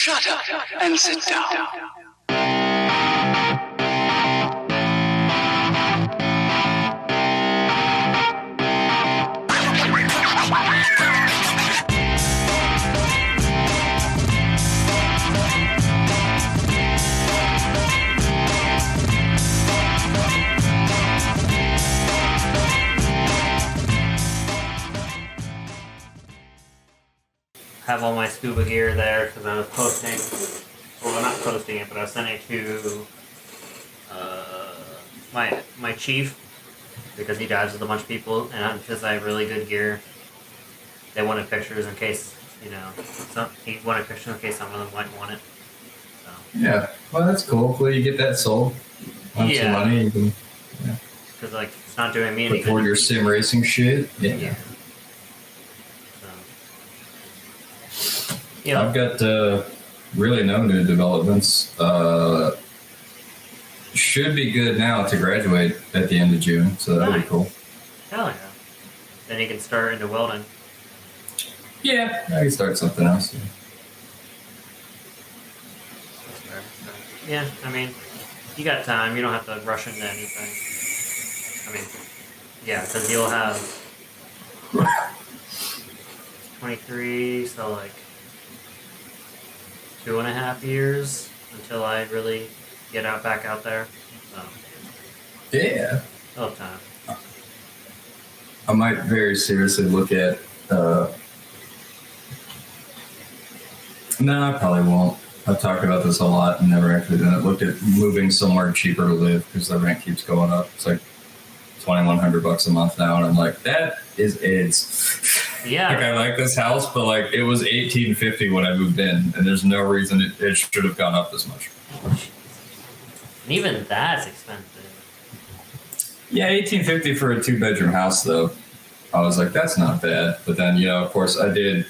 Shut up and sit down. Have all my scuba gear there because I was posting. Well, not posting it, but I was sending it to my chief because he dives with a bunch of people, and because I have really good gear, they wanted pictures in case he wanted pictures in case some of them might want it. So. Yeah, well, that's cool. Well, you get that sold. Want some money, you can. Yeah. Because it's not doing me any good. For your sim racing shit. Yeah. Yeah. I've got really no new developments. Should be good now to graduate at the end of June, so that'll be cool. Hell yeah. Then you can start into welding. Yeah, I can start something else. That's fair. Yeah, I mean, you got time. You don't have to rush into anything. I mean, yeah, because you'll have 23, so like 2.5 years until I really get back out there. So, yeah. I'll have time. I might very seriously look at. No, I probably won't. I've talked about this a lot and never actually done it. Looked at moving somewhere cheaper to live because the rent keeps going up. It's like $2,100 a month now, and I'm like, that is AIDS. Yeah. Like, I like this house, but like it was $1,850 when I moved in, and there's no reason it should have gone up this much. And even that's expensive. Yeah, $1,850 for a 2-bedroom house, though. I was like, that's not bad. But then, of course, I did,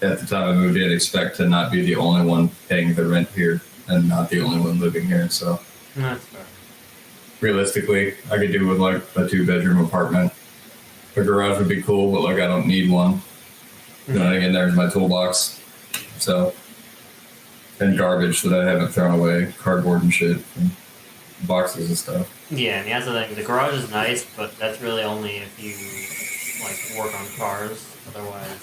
at the time I moved in, expect to not be the only one paying the rent here and not the only one living here. So, That's fair. Realistically, I could do with like a 2-bedroom apartment. A garage would be cool, but like I don't need one. Mm-hmm. Then again, there's my toolbox. So, and garbage that I haven't thrown away, cardboard and shit, and boxes and stuff. Yeah, and that's the thing. The garage is nice, but that's really only if you like work on cars. Otherwise,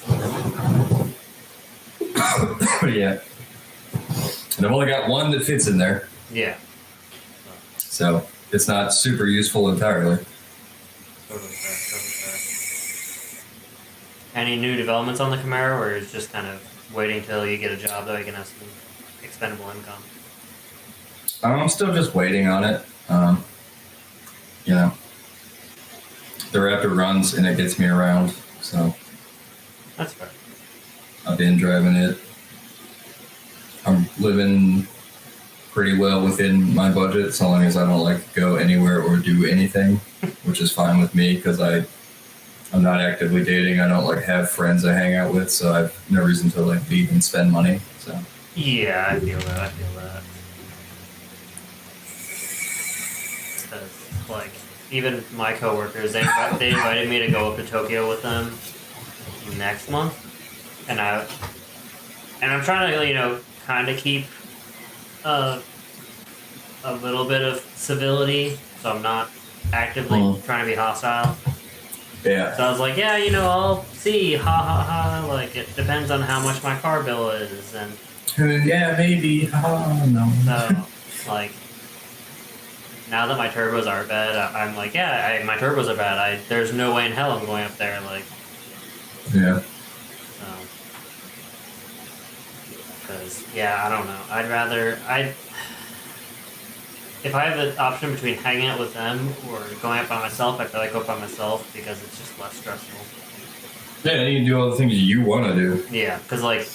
yeah. And I've only got one that fits in there. Yeah. So it's not super useful entirely. Totally fair. Any new developments on the Camaro, or is just kind of waiting till you get a job that you can have some expendable income? I'm still just waiting on it. The Raptor runs and it gets me around, so that's fair. I've been driving it. I'm living pretty well within my budget, so long as I don't like go anywhere or do anything, which is fine with me because I'm not actively dating. I don't like have friends I hang out with, so I've no reason to like leave and spend money. So yeah, I feel that. Because like even my coworkers, they invited me to go up to Tokyo with them next month, and I'm trying to kind of keep a little bit of civility, so I'm not actively trying to be hostile. Yeah. So I was like, yeah, I'll see, ha ha ha. Like it depends on how much my car bill is, and yeah, maybe. Oh no. So like now that my turbos are bad, I'm like, yeah, my turbos are bad. There's no way in hell I'm going up there. Like. Yeah. Because, I don't know. If I have the option between hanging out with them or going out by myself, I feel like I go by myself because it's just less stressful. Yeah, you can do all the things you want to do. Yeah, because, like,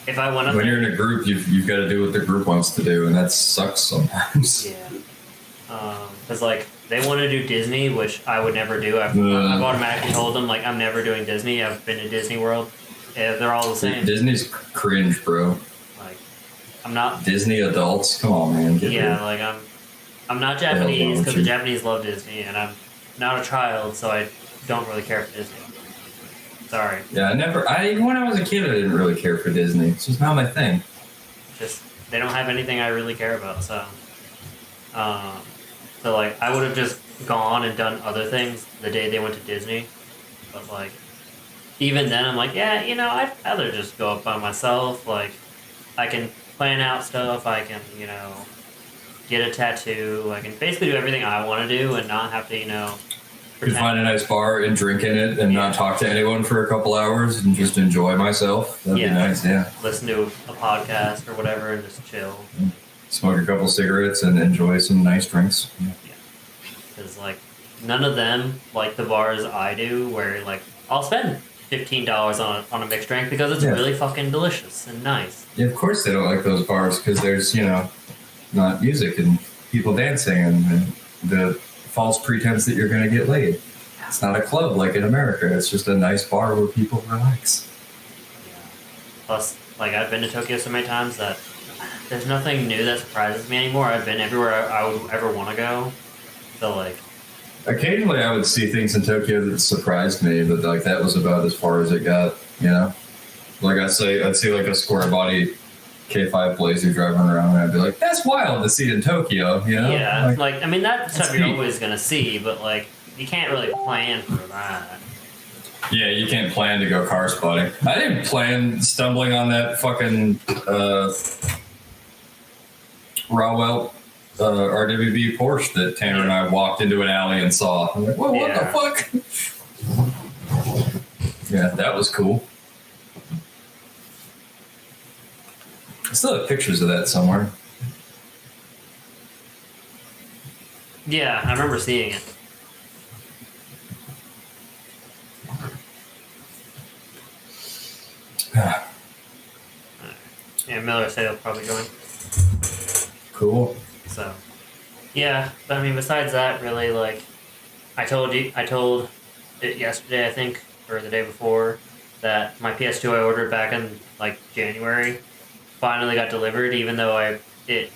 if I went up when you're in a group, you've got to do what the group wants to do, and that sucks sometimes. Yeah. Because, like, they want to do Disney, which I would never do. I've automatically told them, like, I'm never doing Disney. I've been to Disney World. Yeah, they're all the same. Disney's cringe, bro. Like, I'm not Disney adults. Come on, man. Like I'm not Japanese because the Japanese love Disney, and I'm not a child, so I don't really care for Disney. Sorry. Yeah, when I was a kid, I didn't really care for Disney. It's just not my thing. just they don't have anything I really care about. So, like I would have just gone and done other things the day they went to Disney, but like even then I'm like, yeah, you know, I'd rather just go up by myself. Like I can plan out stuff. I can, you know, get a tattoo. I can basically do everything I want to do and not have to, you know. You could find a nice bar and drink in it and not talk to anyone for a couple hours and just enjoy myself. That'd be nice, yeah. Listen to a podcast or whatever and just chill. Smoke a couple cigarettes and enjoy some nice drinks. Yeah. Because, like, none of them like the bars I do where, like, I'll spend $15 on a mixed drink because it's really fucking delicious and nice. Yeah, of course they don't like those bars because there's, you know, not music and people dancing and the false pretense that you're going to get laid. It's not a club like in America. It's just a nice bar where people relax. Yeah. Plus, like, I've been to Tokyo so many times that there's nothing new that surprises me anymore. I've been everywhere I would ever want to go. So, like... Occasionally I would see things in Tokyo that surprised me, but, like, that was about as far as it got, you know? Like, I'd see, like, a square body K5 Blazer driving around, and I'd be like, that's wild to see in Tokyo, you know? Yeah, like I mean, that stuff you're always going to see, but, like, you can't really plan for that. Yeah, you can't plan to go car spotting. I didn't plan stumbling on that fucking Rawell RWB Porsche that Tanner and I walked into an alley and saw. I'm like, what the fuck? Yeah, that was cool. I still have pictures of that somewhere. Yeah, I remember seeing it. Yeah, Miller said he'll probably join. Cool. So, yeah, but I mean, besides that, really, like, I told it yesterday, I think, or the day before, that my PS2 I ordered back in, like, January finally got delivered, even though it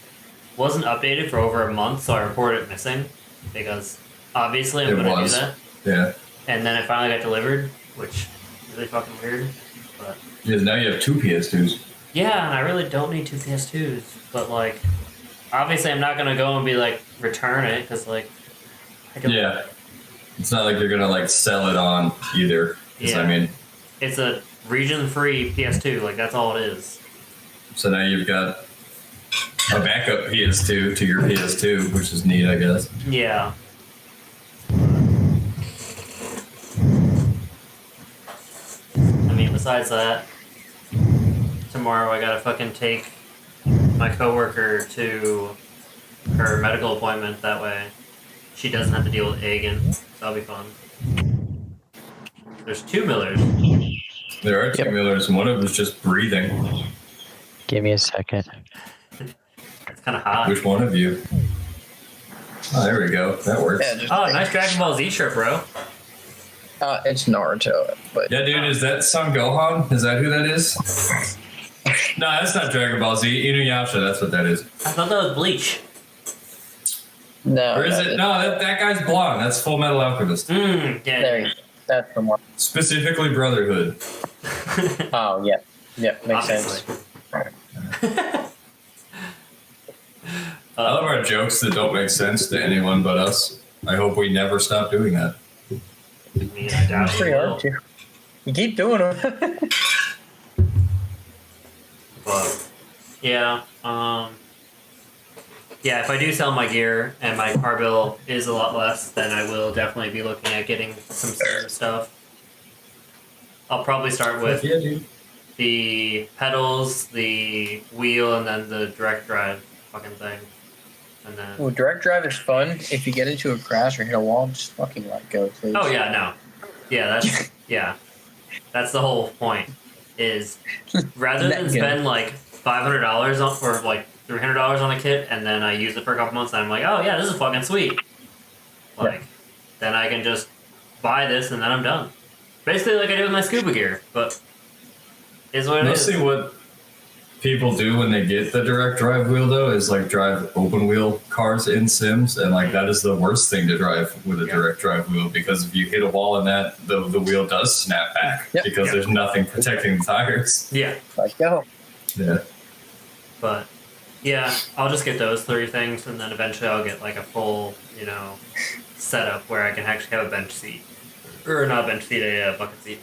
wasn't updated for over a month, so I reported it missing, because obviously I'm going to do that. Yeah. And then it finally got delivered, which is really fucking weird. But yeah, now you have two PS2s. Yeah, and I really don't need two PS2s, but, like, obviously I'm not going to go and be, like, return it, because, like, I don't... Yeah. It's not like you're going to, like, sell it on either. Yeah. I mean... It's a region-free PS2, like, that's all it is. So now you've got a backup PS2 to your PS2, which is neat, I guess. Yeah. I mean, besides that, tomorrow I gotta fucking take my coworker to her medical appointment. That way she doesn't have to deal with Egan. So that'll be fun. There's two Millers. There are two Millers, and one of them is just breathing. Give me a second. It's kind of hot. Which one of you? Oh, there we go. That works. Yeah, Oh, nice Dragon Ball Z shirt, bro. It's Naruto, but Yeah, dude, is that Son Gohan? Is that who that is? No, that's not Dragon Ball Z. Inuyasha, that's what that is. I thought that was Bleach. no. Or is it? No, that guy's blonde. That's Full Metal Alchemist. Yeah. There you go. That's the one. Specifically Brotherhood. Oh, yeah. Yeah, makes Obviously. sense. I love our jokes that don't make sense to anyone but us. I hope we never stop doing that. I mean, I doubt It's it pretty will. hard to. You keep doing them. But yeah, yeah. If I do sell my gear and my car bill is a lot less, then I will definitely be looking at getting some Steam stuff. I'll probably start with Yeah, dude. the pedals, the wheel, and then the direct drive fucking thing. And then Well, direct drive is fun. If you get into a crash or hit a wall, just fucking let go, please. oh yeah, no, yeah, that's the whole point. Is rather than Let go. spend like $500 on or like $300 on a kit, and then I use it for a couple months, and I'm like, oh yeah, this is fucking sweet. Like, then I can just buy this, and then I'm done. Basically, like I do with my scuba gear, but is what it is. Mostly what people do when they get the direct drive wheel, though, is like drive open wheel cars in Sims, and like that is the worst thing to drive with a direct drive wheel, because if you hit a wall in that, the wheel does snap back because there's nothing protecting the tires. Yeah. Let go. Yeah. But yeah, I'll just get those 3 things, and then eventually I'll get like a full, setup where I can actually have a bench seat, or not a bench seat, a bucket seat.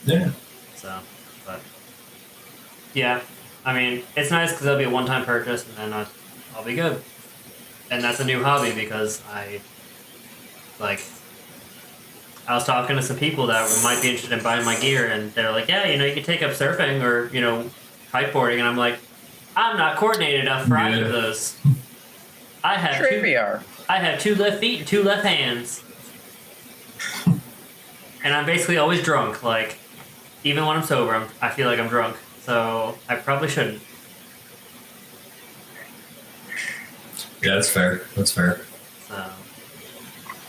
Yeah. So, but yeah, I mean, it's nice because it'll be a one-time purchase, and then I'll be good. And that's a new hobby because I was talking to some people that might be interested in buying my gear, and they're like, yeah, you can take up surfing or, kiteboarding, and I'm like, I'm not coordinated enough for either of those. I have Sure we are. I have 2 left feet and 2 left hands. And I'm basically always drunk. Like, even when I'm sober, I feel like I'm drunk. So I probably shouldn't. Yeah, that's fair. That's fair. So,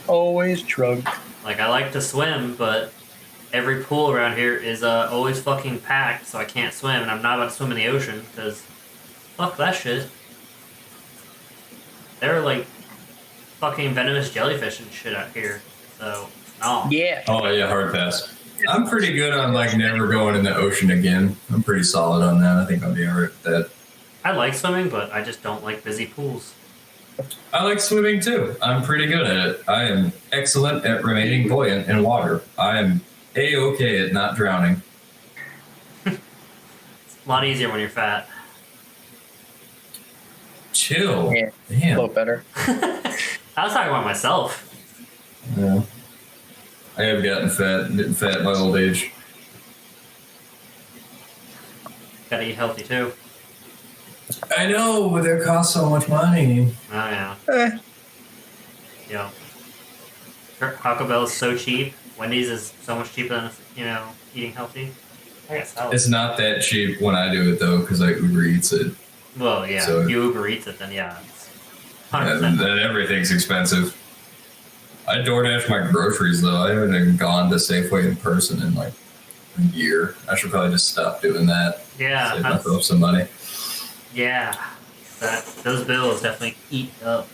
Always drunk. like, I like to swim, but every pool around here is always fucking packed, so I can't swim. And I'm not about to swim in the ocean, because fuck that shit. There are, like, fucking venomous jellyfish and shit out here. So, no. Yeah. Oh yeah, hard pass. I'm pretty good on like never going in the ocean again. I'm pretty solid on that. I think I'll be alright with that. I like swimming, but I just don't like busy pools. I like swimming too. I'm pretty good at it. I am excellent at remaining buoyant in water. I am A-okay at not drowning. It's a lot easier when you're fat. Chill. Yeah. A Damn. little better. I was talking about myself. Yeah. I have gotten fat by old age. Gotta eat healthy too. I know, but they cost so much money. Oh yeah. Eh. Yeah. Taco Bell is so cheap. Wendy's is so much cheaper than eating healthy. I guess salad. It's not that cheap when I do it though, because I Uber Eats it. Well, yeah. So- if you Uber Eats it, then yeah, it's 100%. And then everything's expensive. I DoorDash my groceries though. I haven't even gone to Safeway in person in like a year. I should probably just stop doing that. Yeah, Save that's- myself some money. yeah. Those bills definitely eat up.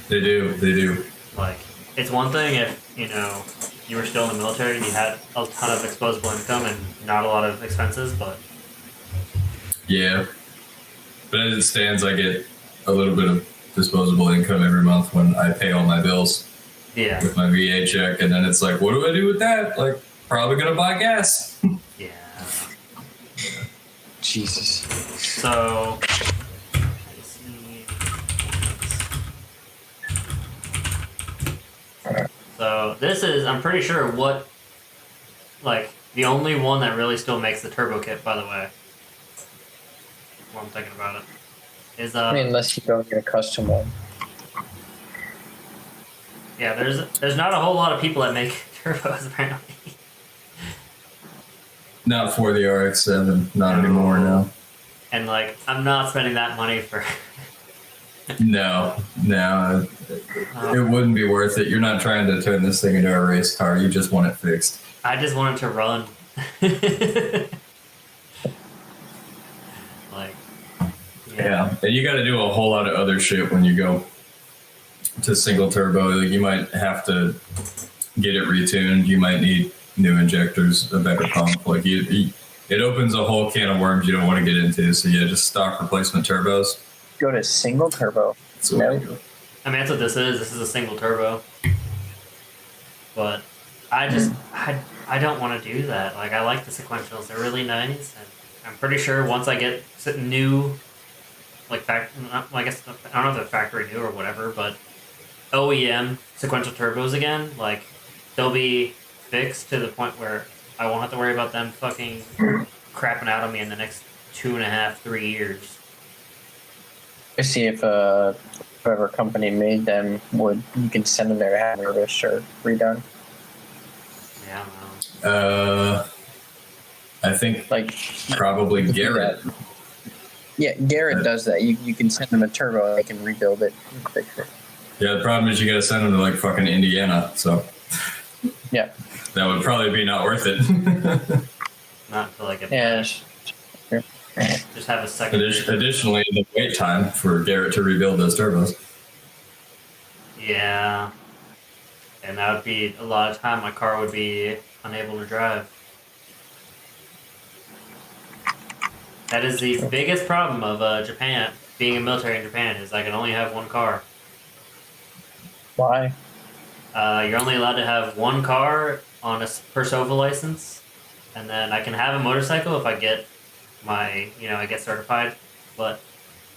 They do. They do. Like, it's one thing if you were still in the military and you had a ton of disposable income and not a lot of expenses, but Yeah. But as it stands, I get a little bit of disposable income every month when I pay all my bills yeah, with my VA check, and then it's like, what do I do with that? Like, probably gonna buy gas. yeah. Jesus. So, let's see. So this is, I'm pretty sure, the only one that really still makes the turbo kit. By the way, what I'm thinking about it is I mean, unless you don't get a custom one. yeah. There's not a whole lot of people that make turbos apparently. Not for the RX-7, not anymore. No. And I'm not spending that money for. No. It wouldn't be worth it. You're not trying to turn this thing into a race car. You just want it fixed. I just want it to run. Yeah. And you got to do a whole lot of other shit when you go to single turbo. Like, you might have to get it retuned. You might need new injectors, a better pump. Like, it opens a whole can of worms you don't want to get into. So yeah, just stock replacement turbos. Go to single turbo. That's the way to go. I mean, that's what this is. This is a single turbo. But I just, I don't want to do that. I like the sequentials. They're really nice. And I'm pretty sure once I get new, I guess, I don't know if they're factory new or whatever, but OEM sequential turbos again, they'll be fixed to the point where I won't have to worry about them fucking crapping out on me in the next 2.5, 3 years. To see if whoever company made them you can send them there to have refurbished or redone. Yeah, I don't know. I think probably Garrett. Yeah, Garrett does that. You can send them a turbo and they can rebuild it and fix it. Yeah, the problem is you got to send them to fucking Indiana. So Yeah. that would probably be not worth it. Not until I get Yeah. just have a second. Additionally, the wait time for Garrett to rebuild those turbos. Yeah. And that would be a lot of time my car would be unable to drive. That is the biggest problem of Japan, being a military in Japan, is I can only have one car. Why? You're only allowed to have one car on a per SOFA license, and then I can have a motorcycle if I get I get certified. But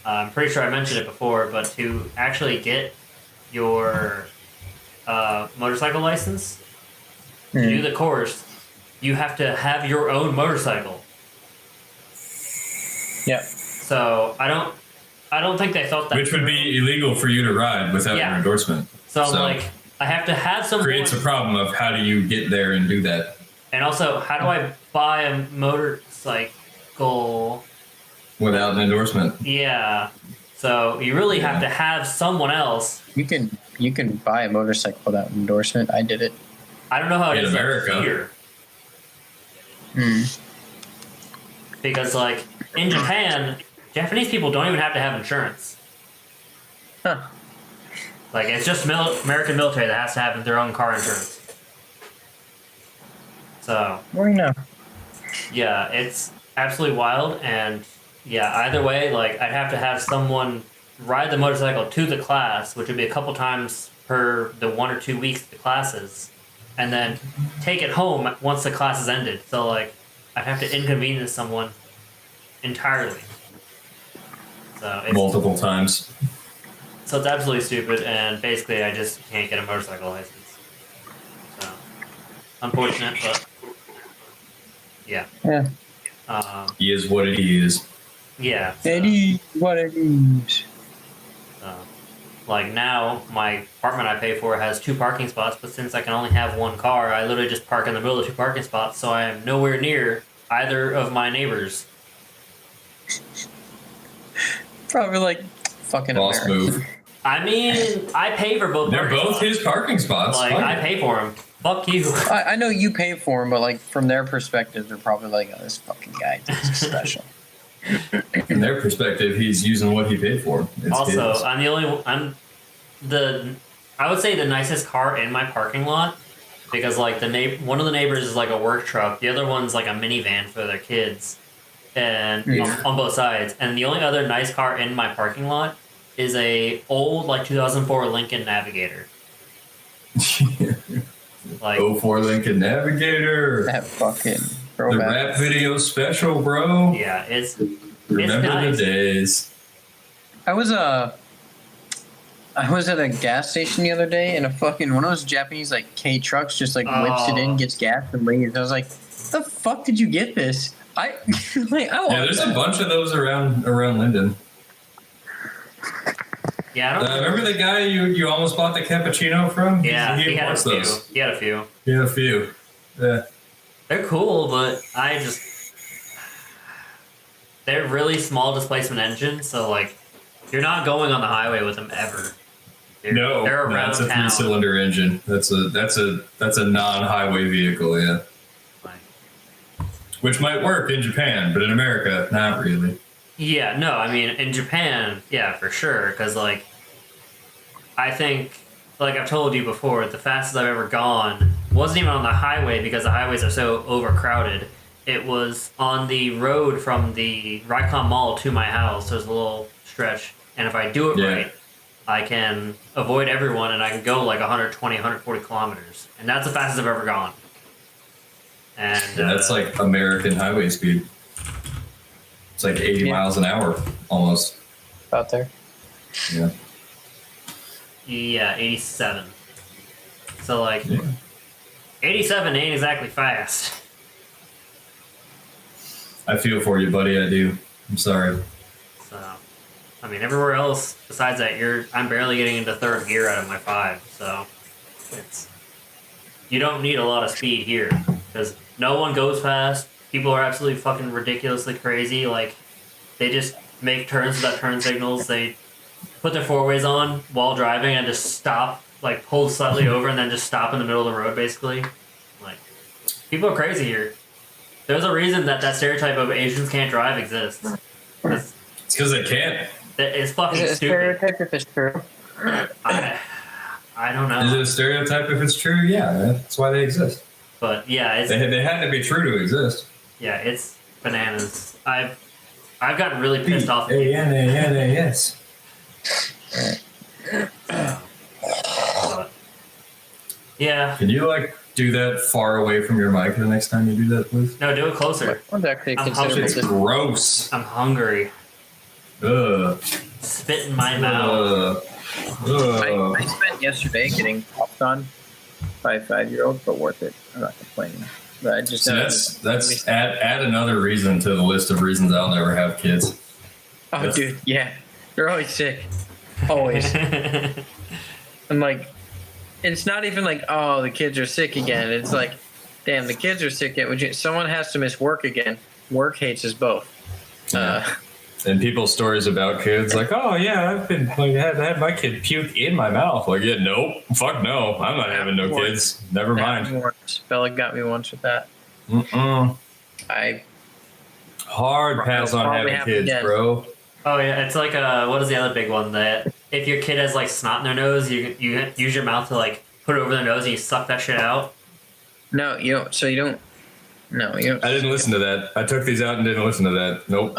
I'm pretty sure I mentioned it before, but to actually get your motorcycle license, to do the course, you have to have your own motorcycle. Yeah. So I don't think they thought that. Which would be illegal for you to ride without Yeah. your endorsement. So like I have to have someone. Creates a problem of how do you get there and do that. And also, how do I buy a motorcycle Without an endorsement. Yeah. So you really have to have someone else. You can buy a motorcycle without an endorsement. I did it. I don't know how it In is up America. here. Because like in Japan, Japanese people don't even have to have insurance. Huh. Like it's just American military that has to have their own car insurance. So Well, you know. yeah, it's absolutely wild, and yeah, either way, like I'd have to have someone ride the motorcycle to the class, which would be a couple times per the 1 or 2 weeks the classes, and then take it home once the class is ended. So like I'd have to inconvenience someone entirely. So Multiple times. it's absolutely stupid, and basically I just can't get a motorcycle license. So unfortunate, but yeah. Yeah. He is what he is. Yeah. It is what it is. Like now, my apartment I pay for has 2 parking spots, but since I can only have one car, I literally just park in the middle of 2 parking spots, so I am nowhere near either of my neighbors. Probably like fucking Boss America. move. I mean, I pay for both. They're parking both spots. his parking spots. Like Fuck I it. pay for them. Fuck you. I know you pay for them, but like from their perspective, they're probably like, "Oh, this fucking guy thinks he's special." From their perspective, he's using what he paid for. It's Also, his. I would say the nicest car in my parking lot, because like one of the neighbors is like a work truck, the other one's like a minivan for their kids, and on both sides. And the only other nice car in my parking lot is a old like 2004 Lincoln Navigator. Like 04 Lincoln Navigator. That fucking The throwback. rap video special, bro. yeah, it's Remember nice. the days. I was at a gas station the other day, and a fucking one of those Japanese like K trucks just like whips it in, gets gas, and leaves. I was like, "The fuck did you get this?" I like, I want Yeah, there's that. a bunch of those around Linden. Yeah, I don't. Remember the guy you almost bought the cappuccino from? Yeah, he had a wants few. those. He had a few. He had a few. Yeah. They're cool, but they're really small displacement engines, so like you're not going on the highway with them ever. They're around that's a town. 3-cylinder engine. That's a non-highway vehicle, yeah. Like, Which might work in Japan, but in America, not really. yeah, no, I mean in Japan, yeah, for sure, because like I think, like I've told you before, the fastest I've ever gone wasn't even on the highway because the highways are so overcrowded. It was on the road from the Rikon Mall to my house. There's a little stretch, and if I do it Yeah. right, I can avoid everyone and I can go like 120, 140 kilometers, and that's the fastest I've ever gone. And That's like American highway speed. It's like 80 Yeah. miles an hour, almost. out there. Yeah. yeah, 87. So like Yeah. 87 ain't exactly fast. I feel for you, buddy. I do. I'm sorry. So, I mean, everywhere else besides that, I'm barely getting into 3rd gear out of my 5. So, you don't need a lot of speed here because no one goes fast. People are absolutely fucking ridiculously crazy. Like, they just make turns without turn signals. They put their 4-ways on while driving and just stop, like pull slightly over and then just stop in the middle of the road. Basically, like, people are crazy here. There's a reason that stereotype of Asians can't drive exists. It's because they can't. It's fucking Is it a stupid. stereotype if it's true? I don't Is it know, a stereotype if it's true? Yeah, that's why they exist. but yeah, They had to be true to exist. it's bananas. I've I've gotten really pissed off. B-A-N-A-N-A-S. But, yeah. Can you like do that far away from your mic the next time you do that, please? No, do it closer. One's actually I'm considerable. It's gross. I'm hungry. Ugh. Spit in my mouth. I spent yesterday getting popped on by a 5-year-old, but worth it. I'm not complaining. But I just So that's add another reason to the list of reasons I'll never have kids. oh, dude, yeah, they're always sick, always. And like, it's not even like, oh, the kids are sick again. It's like, damn, the kids are sick again. Someone has to miss work again. Work hates us both. And people's stories about kids, like, oh yeah, I've been like, had my kid puke in my mouth. Like, yeah, nope, fuck no, I'm not having no kids. Never mind. Bella got me once with that. I Hard pass on probably having happen kids, again. bro. Oh yeah, it's like what is the other big one that if your kid has like snot in their nose, you use your mouth to like put it over their nose and you suck that shit out. No, you don't. So you don't. No, you don't. I didn't listen to that. I took these out and didn't listen to that. Nope.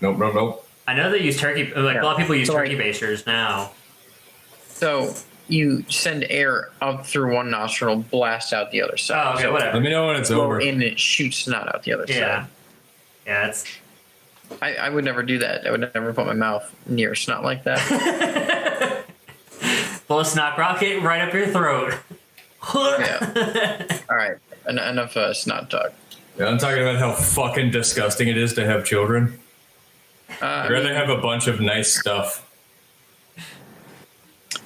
Nope. I know they use turkey. Like a lot of people use So, turkey like- basters now. So you send air up through one nostril, blast out the other side. Oh, okay, So whatever. Let me know when it's blow over. in and it shoots snot out the other Yeah, side. yeah, it's I would never do that. I would never put my mouth near snot like that. blow a snot rocket right up your throat. Yeah. All right. Enough snot talk. Yeah, I'm talking about how fucking disgusting it is to have children. I'd rather have a bunch of nice stuff.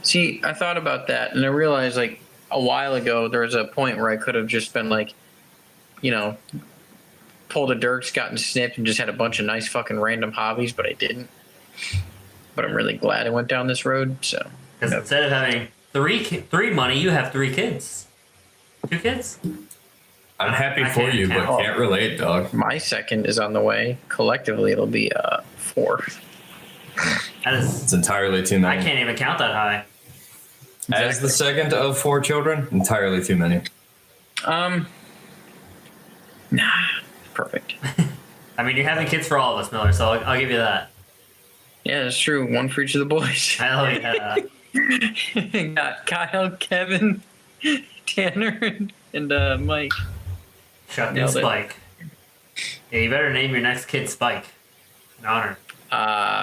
See, I thought about that, and I realized like a while ago there was a point where I could have just been like, you know, pulled a Dirks, gotten snipped, and just had a bunch of nice fucking random hobbies, but I didn't. But I'm really glad I went down this road. So Because instead of having three money, you have 3 kids. 2 kids? I'm happy I for can't you, but count. can't relate, dog. my second is on the way. Collectively, it'll be 4. That is, It's entirely too I many. can't even count that high. As the second of 4 children, entirely too many. Nah, perfect. I mean, you're having kids for all of us, Miller, so I'll give you that. Yeah, that's true. One for each of the boys. Hell yeah. Got Kyle, Kevin, Tanner, and Mike. Chuck and Nailed it. Spike. Yeah, you better name your next kid Spike. An honor.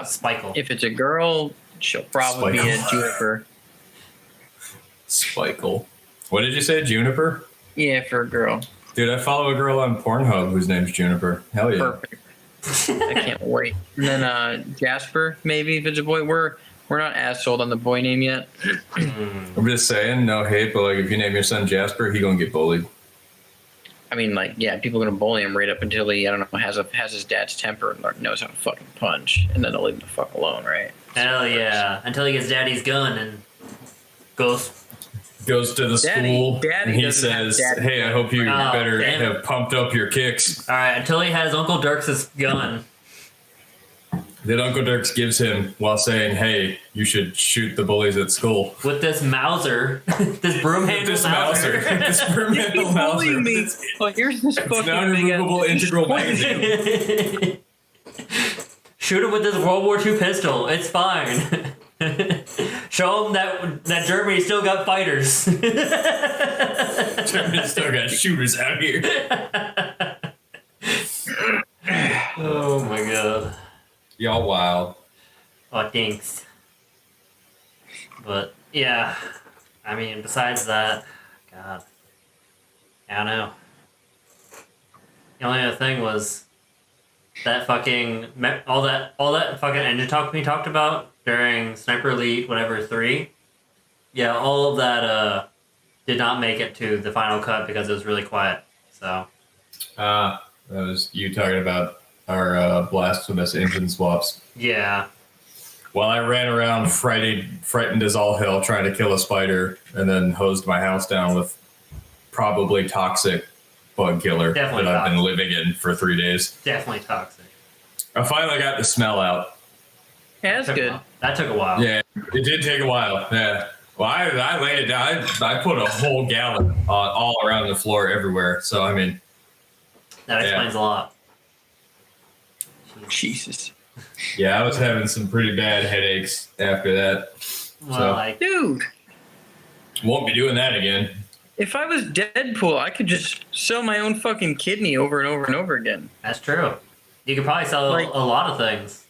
Spikle. If it's a girl, she'll probably be a Spikle. Juniper. Spikle. What did you say, Juniper? Yeah, for a girl. Dude, I follow a girl on Pornhub whose name's Juniper. Hell yeah. Perfect. I can't wait. And then Jasper, maybe if it's a boy. We're not as sold on the boy name yet. I'm just saying, no hate, but like if you name your son Jasper, he gonna get bullied. I mean, like, yeah, people are gonna bully him right up until he, I don't know, has his dad's temper and knows how to fucking punch, and then they'll leave him the fuck alone, right? Hell yeah. Until he gets daddy's gun and goes. Goes to the school Daddy and he doesn't have says, daddy. "Hey, I hope you Oh, better damn it. have pumped up your kicks." Alright, until he has Uncle Dirk's gun. That Uncle Dirks gives him while saying, "Hey, you should shoot the bullies at school." With this Mauser. This broom handle This Mauser. Mauser, this broom handle Mauser. Well, here's this fucking non-removable big integral magazine. Shoot him with this World War II pistol. It's fine. Show him that Germany still got fighters. Germany still got shooters out here. Oh my god. Y'all wild. Oh, thanks. But, yeah. I mean, besides that, God. I don't know. The only other thing was that fucking... All that fucking engine talk we talked about during Sniper Elite, whatever, 3. Yeah, all of that did not make it to the final cut because it was really quiet. So, That was you talking about our blasphemous engine swaps. yeah. While I ran around frightened as all hell trying to kill a spider and then hosed my house down with probably toxic bug killer Definitely that I've been toxic. living in for 3 days. Definitely toxic. I finally got the smell out. Yeah, that's Took a good. while. That took a while. Yeah, it did take a while. Yeah. Well, I laid it down. I put a whole gallon all around the floor everywhere. So, I mean, That explains a lot. Jesus. Yeah, I was having some pretty bad headaches after that. Well, So- like, Dude, Won't be doing that again. if I was Deadpool, I could just sell my own fucking kidney over and over and over again. that's true. You could probably sell Like- a lot of things.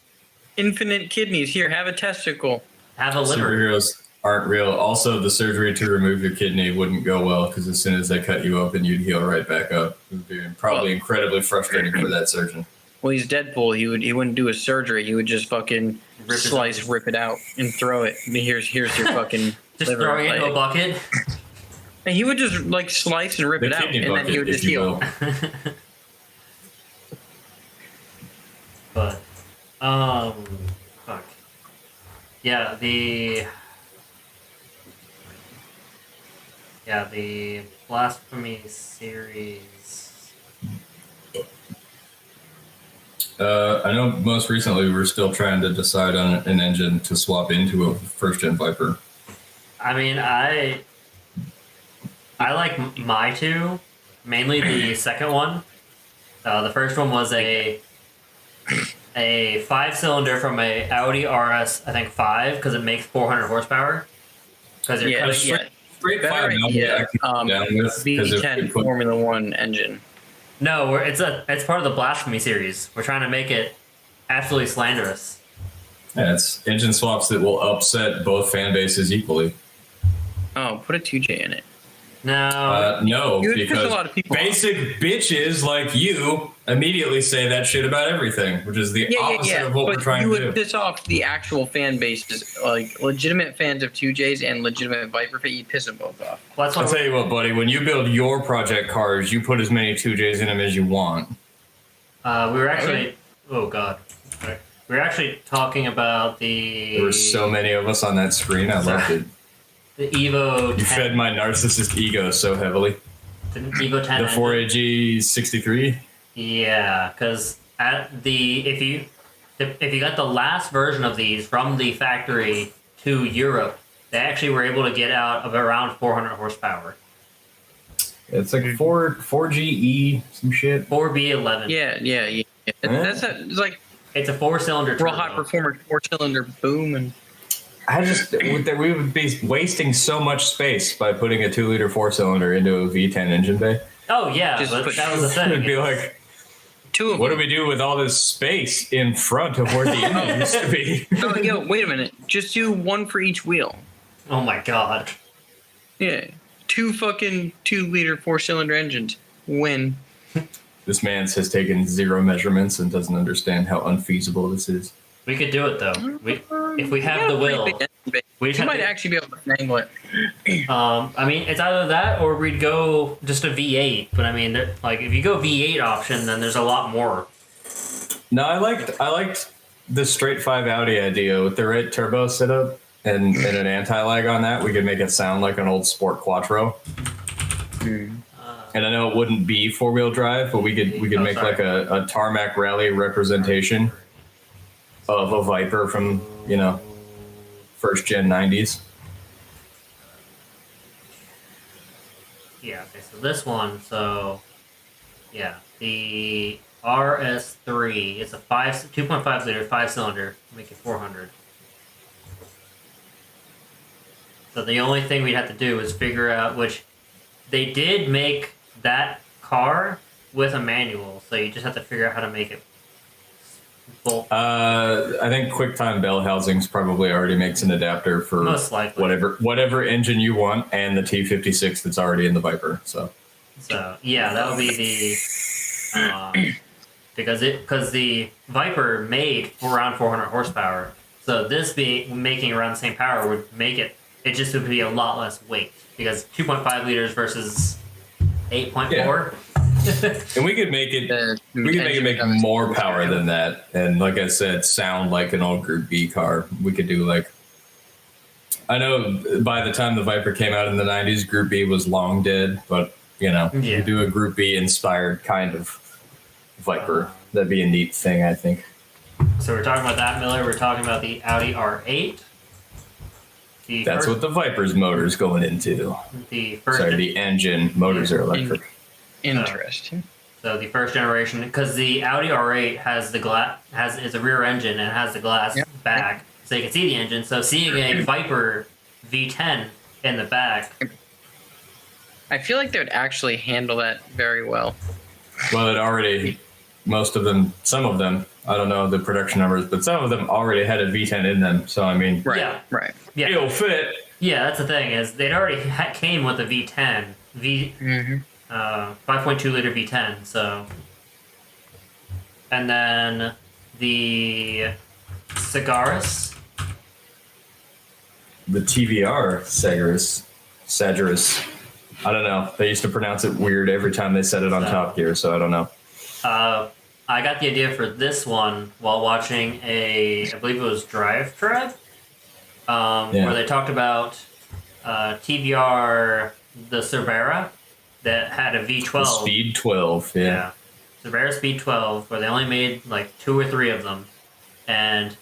Infinite kidneys. Here, have a testicle. Have a liver. Superheroes aren't real. Also, the surgery to remove your kidney wouldn't go well because as soon as they cut you open, you'd heal right back up. It would be probably incredibly frustrating for that surgeon. Well, he's Deadpool. He wouldn't do a surgery. He would just fucking rip it out, and throw it. Here's your fucking Just liver. throwing it into a Like- bucket. and he would just like slice and rip The it out, kidney and then he would bucket, just if you heal. will. But, fuck. Yeah, the Blasphemy series. I know most recently we were still trying to decide on an engine to swap into a first-gen Viper. I mean, I like my two, mainly the second one. The first one was a 5-cylinder from a Audi RS, I think 5, because it makes 400 horsepower. Because you're Yeah, cutting- yeah. Straight Better 5 idea. I can come down with, 'cause if V10 you put- Formula One engine. No, it's part of the Blasphemy series. We're trying to make it absolutely slanderous. Yeah, it's engine swaps that will upset both fan bases equally. Oh, put a 2J in it. No, No, You would piss because a lot of people off. basic bitches like you immediately say that shit about everything, which is the opposite of what we're But trying you to would do. piss off the actual fan bases, like legitimate fans of 2Js and legitimate Viper fan. You piss them both off. that's I'll what tell you what, buddy, when you build your project cars, you put as many 2Js in them as you want. we were actually. Oh God. Right. We were actually talking about the. There were so many of us on that screen, I loved it. The Evo 10. You fed my narcissist ego so heavily. The Evo 10. The engine. 4AG 63. Yeah, because if you got the last version of these from the factory to Europe, they actually were able to get out of around 400 horsepower. It's like 4GE, some shit. 4B11. Yeah. That's it's like It's a 4-cylinder real high turbo. performer 4-cylinder boom and I just, we would be wasting so much space by putting a 2-liter 4-cylinder into a V10 engine bay. Oh yeah, Just but put- that was the thing. It'd be like, two of what do them. we do with all this space in front of where the engine used to be? Oh, yo, wait a minute. Just do one for each wheel. Oh my God. Yeah. 2 fucking 2-liter 4-cylinder engines. Win. This man has taken 0 measurements and doesn't understand how unfeasible this is. We could do it though. If we have the will, we just You have might to- actually be able to angle it. I mean, it's either that or we'd go just a V8. But I mean, like if you go V8 option, then there's a lot more. No, I liked the straight 5 Audi idea with the right turbo setup and an anti-lag on that. We could make it sound like an old Sport Quattro. And I know it wouldn't be 4-wheel drive, but we could Oh, make sorry. like a tarmac rally representation of a Viper from, first gen 90s. Yeah. Okay. So this one. So yeah, the RS3. It's a 2.5 liter 5-cylinder. Make it 400. So the only thing we'd have to do is figure out which. They did make that car with a manual, so you just have to figure out how to make it bolt. I think QuickTime bell housings probably already makes an adapter for Most likely. whatever engine you want, and the T56 that's already in the Viper. So So yeah, that would be the because the Viper made around 400 horsepower. So this being making around the same power would make it just would be a lot less weight because 2.5 liters versus 8.4. and we could make it. We could make more power than that, and like I said, sound like an old Group B car. We could do like, I know by the time the Viper came out in the 90s, Group B was long dead, but Yeah. we do a Group B inspired kind of Viper. That'd be a neat thing, I think. So we're talking about that, Miller. We're talking about the Audi R8. That's what the Viper's motor's going into. the first. Sorry, the engine motors are electric. Interesting. So the first generation, because the Audi R8 has is a rear engine and has the glass back, so you can see the engine. So seeing a Viper V10 in the back, I feel like they would actually handle that very well. Well, it already, some of them, I don't know the production numbers, but some of them already had a V10 in them. So, I mean, Yeah. Right. yeah, it'll fit. yeah. That's the thing is they'd already came with a V10, 5.2 liter V10. So, and then the Sagaris. The TVR Sagaris. I don't know. They used to pronounce it weird every time they said it on Top Gear, so I don't know. I got the idea for this one while watching I believe it was Drive, where they talked about TVR, the Cervera, that had a V12. The Speed 12, yeah. Cervera Speed 12, where they only made like 2 or 3 of them. And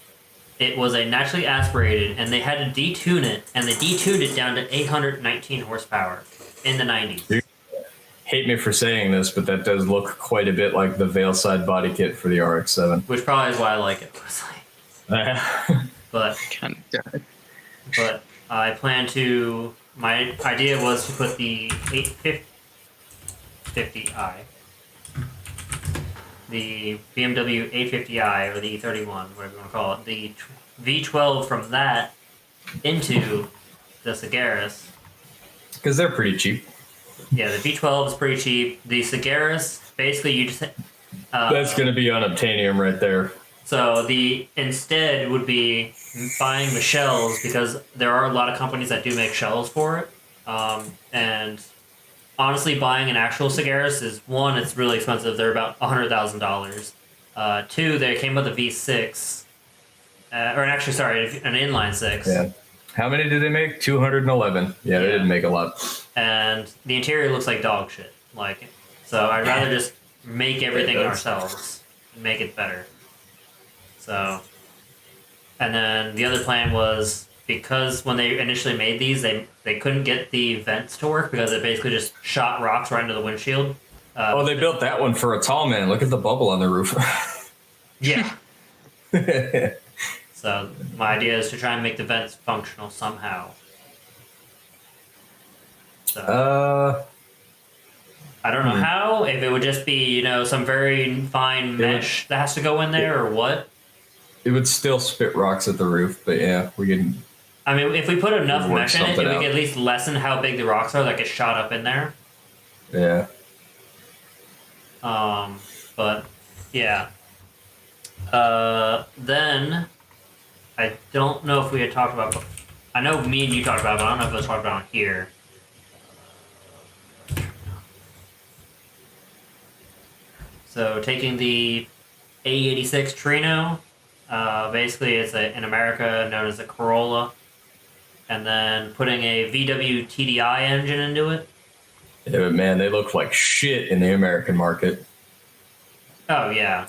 it was a naturally aspirated, and they had to detune it, and they detuned it down to 819 horsepower in the 90s. Hate me for saying this, but that does look quite a bit like the Veilside body kit for the RX-7. Which probably is why I like it, honestly. But Kind of. but I plan to. My idea was to put the 850i, the BMW 850i or the E31, whatever you want to call it, the V12 from that into the Sagaris. Because they're pretty cheap. Yeah, the V12 is pretty cheap. The Sagaris, basically, you just. That's going to be unobtainium right there. So the instead would be buying the shells, because there are a lot of companies that do make shells for it. And honestly, buying an actual Sagaris is, one, it's really expensive. They're about $100,000. 2, they came with a V6, an inline 6. Yeah. How many did they make? 211. Yeah, they didn't make a lot. And the interior looks like dog shit. So I'd rather just make everything ourselves and make it better. So, and then the other plan was, because when they initially made these, they couldn't get the vents to work because it basically just shot rocks right into the windshield. They built that one for a tall man. Look at the bubble on the roof. Yeah. So my idea is to try and make the vents functional somehow. So I don't know how. If it would just be, some very fine mesh that has to go in there, or what. It would still spit rocks at the roof, but yeah, we can. I mean, if we put enough work mesh in it, something we out. could at least lessen how big the rocks are that get shot up in there. Yeah. But yeah. Then I don't know if we had talked about. I know me and you talked about it, but I don't know if it was talked about on here. So taking the A86 Trino, basically it's in America known as a Corolla, and then putting a VW TDI engine into it. Yeah, but man, they look like shit in the American market. Oh yeah.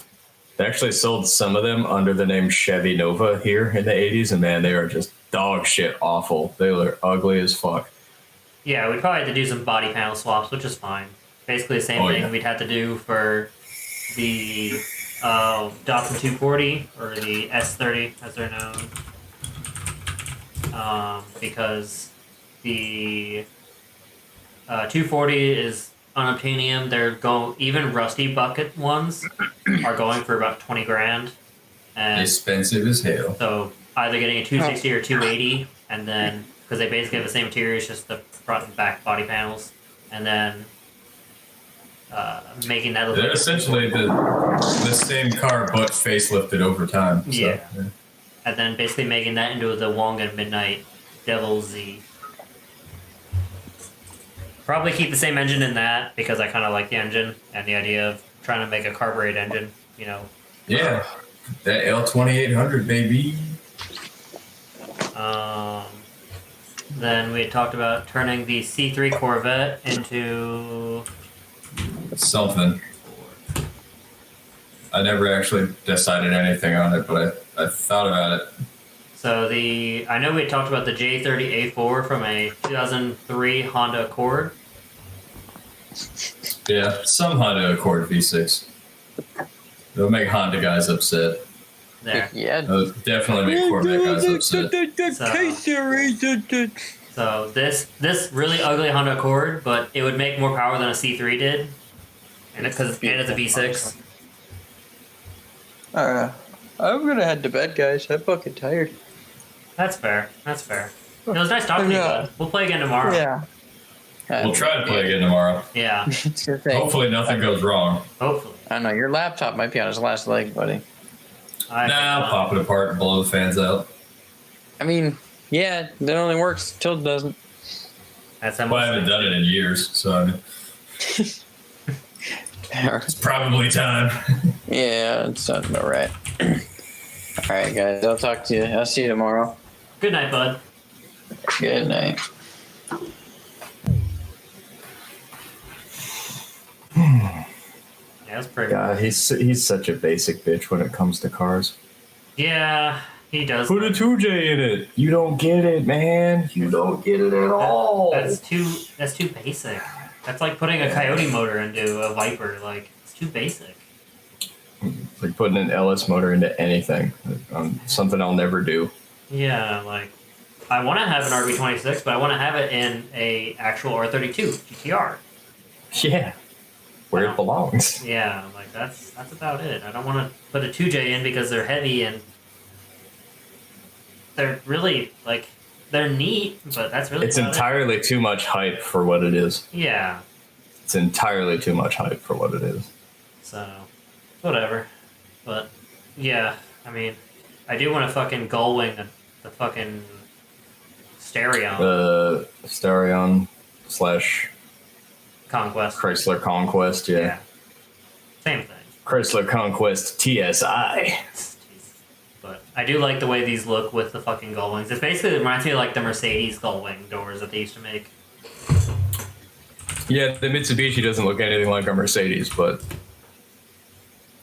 They actually sold some of them under the name Chevy Nova here in the 80s, and man, they are just dog shit awful. They look ugly as fuck. Yeah, we'd probably have to do some body panel swaps, which is fine. Basically the same thing we'd have to do for the Datsun 240 or the S30 as they're known, because the 240 is unobtainium. They're even rusty bucket ones are going for about 20 grand, and Expensive as hell. so either getting a 260 or 280, and then because they basically have the same materials, just the front and back body panels, and then making that look They're like essentially the same car, but facelifted over time. So, Yeah. and then basically making that into the Wonga Midnight Devil Z. Probably keep the same engine in that because I kind of like the engine and the idea of trying to make a carbureted engine. Yeah. That L2800, baby. Then we had talked about turning the C3 Corvette into. Something. I never actually decided anything on it, but I thought about it. So I know we had talked about the J30A4 from a 2003 Honda Accord. Yeah, some Honda Accord V6. It'll make Honda guys upset. There. Yeah. It'll definitely make Corvette guys upset. So this really ugly Honda Accord, but it would make more power than a C3 did, and it's a V6. I'm gonna head to bed, guys. I'm fucking tired. That's fair. That's fair. It was nice talking to you, bud. We'll play again tomorrow. Yeah. We'll try to play again tomorrow. Yeah. It's your thing. Hopefully nothing goes wrong. Hopefully. I don't know. Your laptop might be on his last leg, buddy. Nah, I'll pop it apart and blow the fans out. I mean, yeah, that only works till it doesn't. That's how Well, I haven't done it in years, so I mean, it's probably time. Yeah, it sounds about right. All right, guys. I'll talk to you. I'll see you tomorrow. Good night, bud. Good night. Yeah, that's pretty. Yeah, he's such a basic bitch when it comes to cars. Yeah, he does. Put a 2J in it. You don't get it, man. You don't get it at all. That's too basic. That's like putting a Coyote motor into a Viper. Like, it's too basic. It's like putting an LS motor into anything. Something I'll never do. Yeah, like, I want to have an RB26, but I want to have it in a actual R32 GTR. Yeah. Where it belongs. Yeah, like that's about it. I don't want to put a 2J in because they're heavy and they're really like they're neat, but that's really It's about entirely too much hype for what it is. it. Yeah. It's entirely too much hype for what it is. So whatever. But yeah, I mean, I do want to fucking gull wing the fucking Stereo The Starion / Conquest. Chrysler Conquest, yeah. Same thing. Chrysler Conquest TSI. But I do like the way these look with the fucking gull wings. It basically reminds me of like the Mercedes gull wing doors that they used to make. Yeah, the Mitsubishi doesn't look anything like a Mercedes, but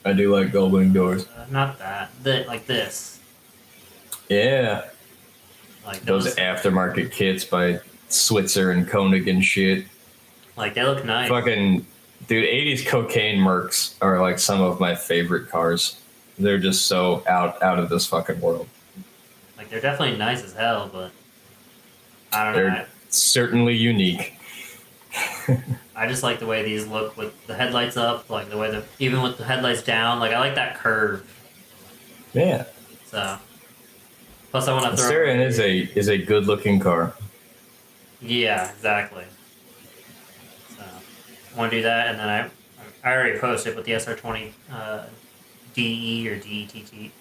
I do like gull wing doors. Not that. Like this. Yeah, Like those aftermarket kits by Switzer and Koenig and shit. Like they look nice. Fucking dude, 80s cocaine Mercs are like some of my favorite cars. They're just so out of this fucking world. Like they're definitely nice as hell, but I don't know. They're certainly unique. I just like the way these look with the headlights up, like the way even with the headlights down. Like I like that curve. Yeah. So plus I want to The throw. Starion is a good looking car. Yeah, exactly. So I want to do that, and then I already posted with the SR20 DE or DETT.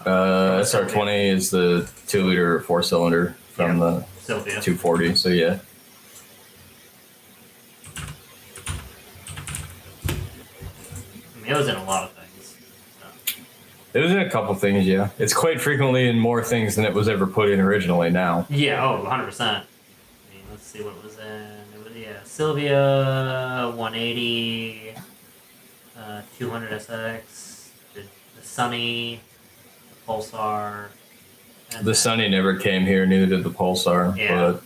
SR20 is the 2-liter 4-cylinder from the Sylvia. 240. So yeah. I mean, it was in a lot of things. So. It was in a couple things, yeah. It's quite frequently in more things than it was ever put in originally now. Yeah, 100%. I mean, let's see what it was in. It was, Sylvia 180, 200 SX, the Sunny, the Pulsar. And The Sunny never came here, neither did the Pulsar. Yeah. But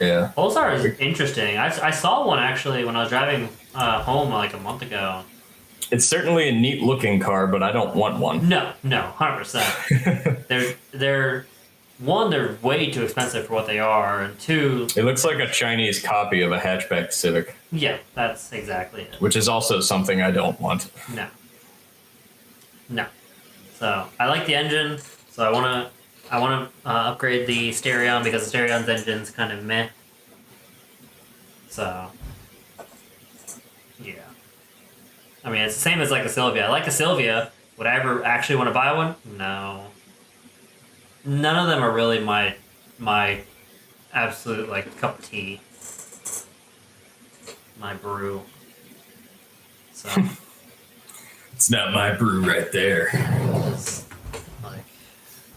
yeah. Pulsar is interesting. I saw one actually when I was driving home like a month ago. It's certainly a neat looking car, but I don't want one. No, 100%. They're one, they're way too expensive for what they are, and two, It looks like a Chinese copy of a hatchback Civic, yeah, that's exactly it. which is also something I don't want. No. So I like the engine. So I want to upgrade the Starion because the Starion's engine's kind of meh. So yeah. I mean, it's the same as like a Sylvia. I like a Sylvia. Would I ever actually want to buy one? No. None of them are really my absolute like cup of tea. My brew. So It's not my brew right there. it's like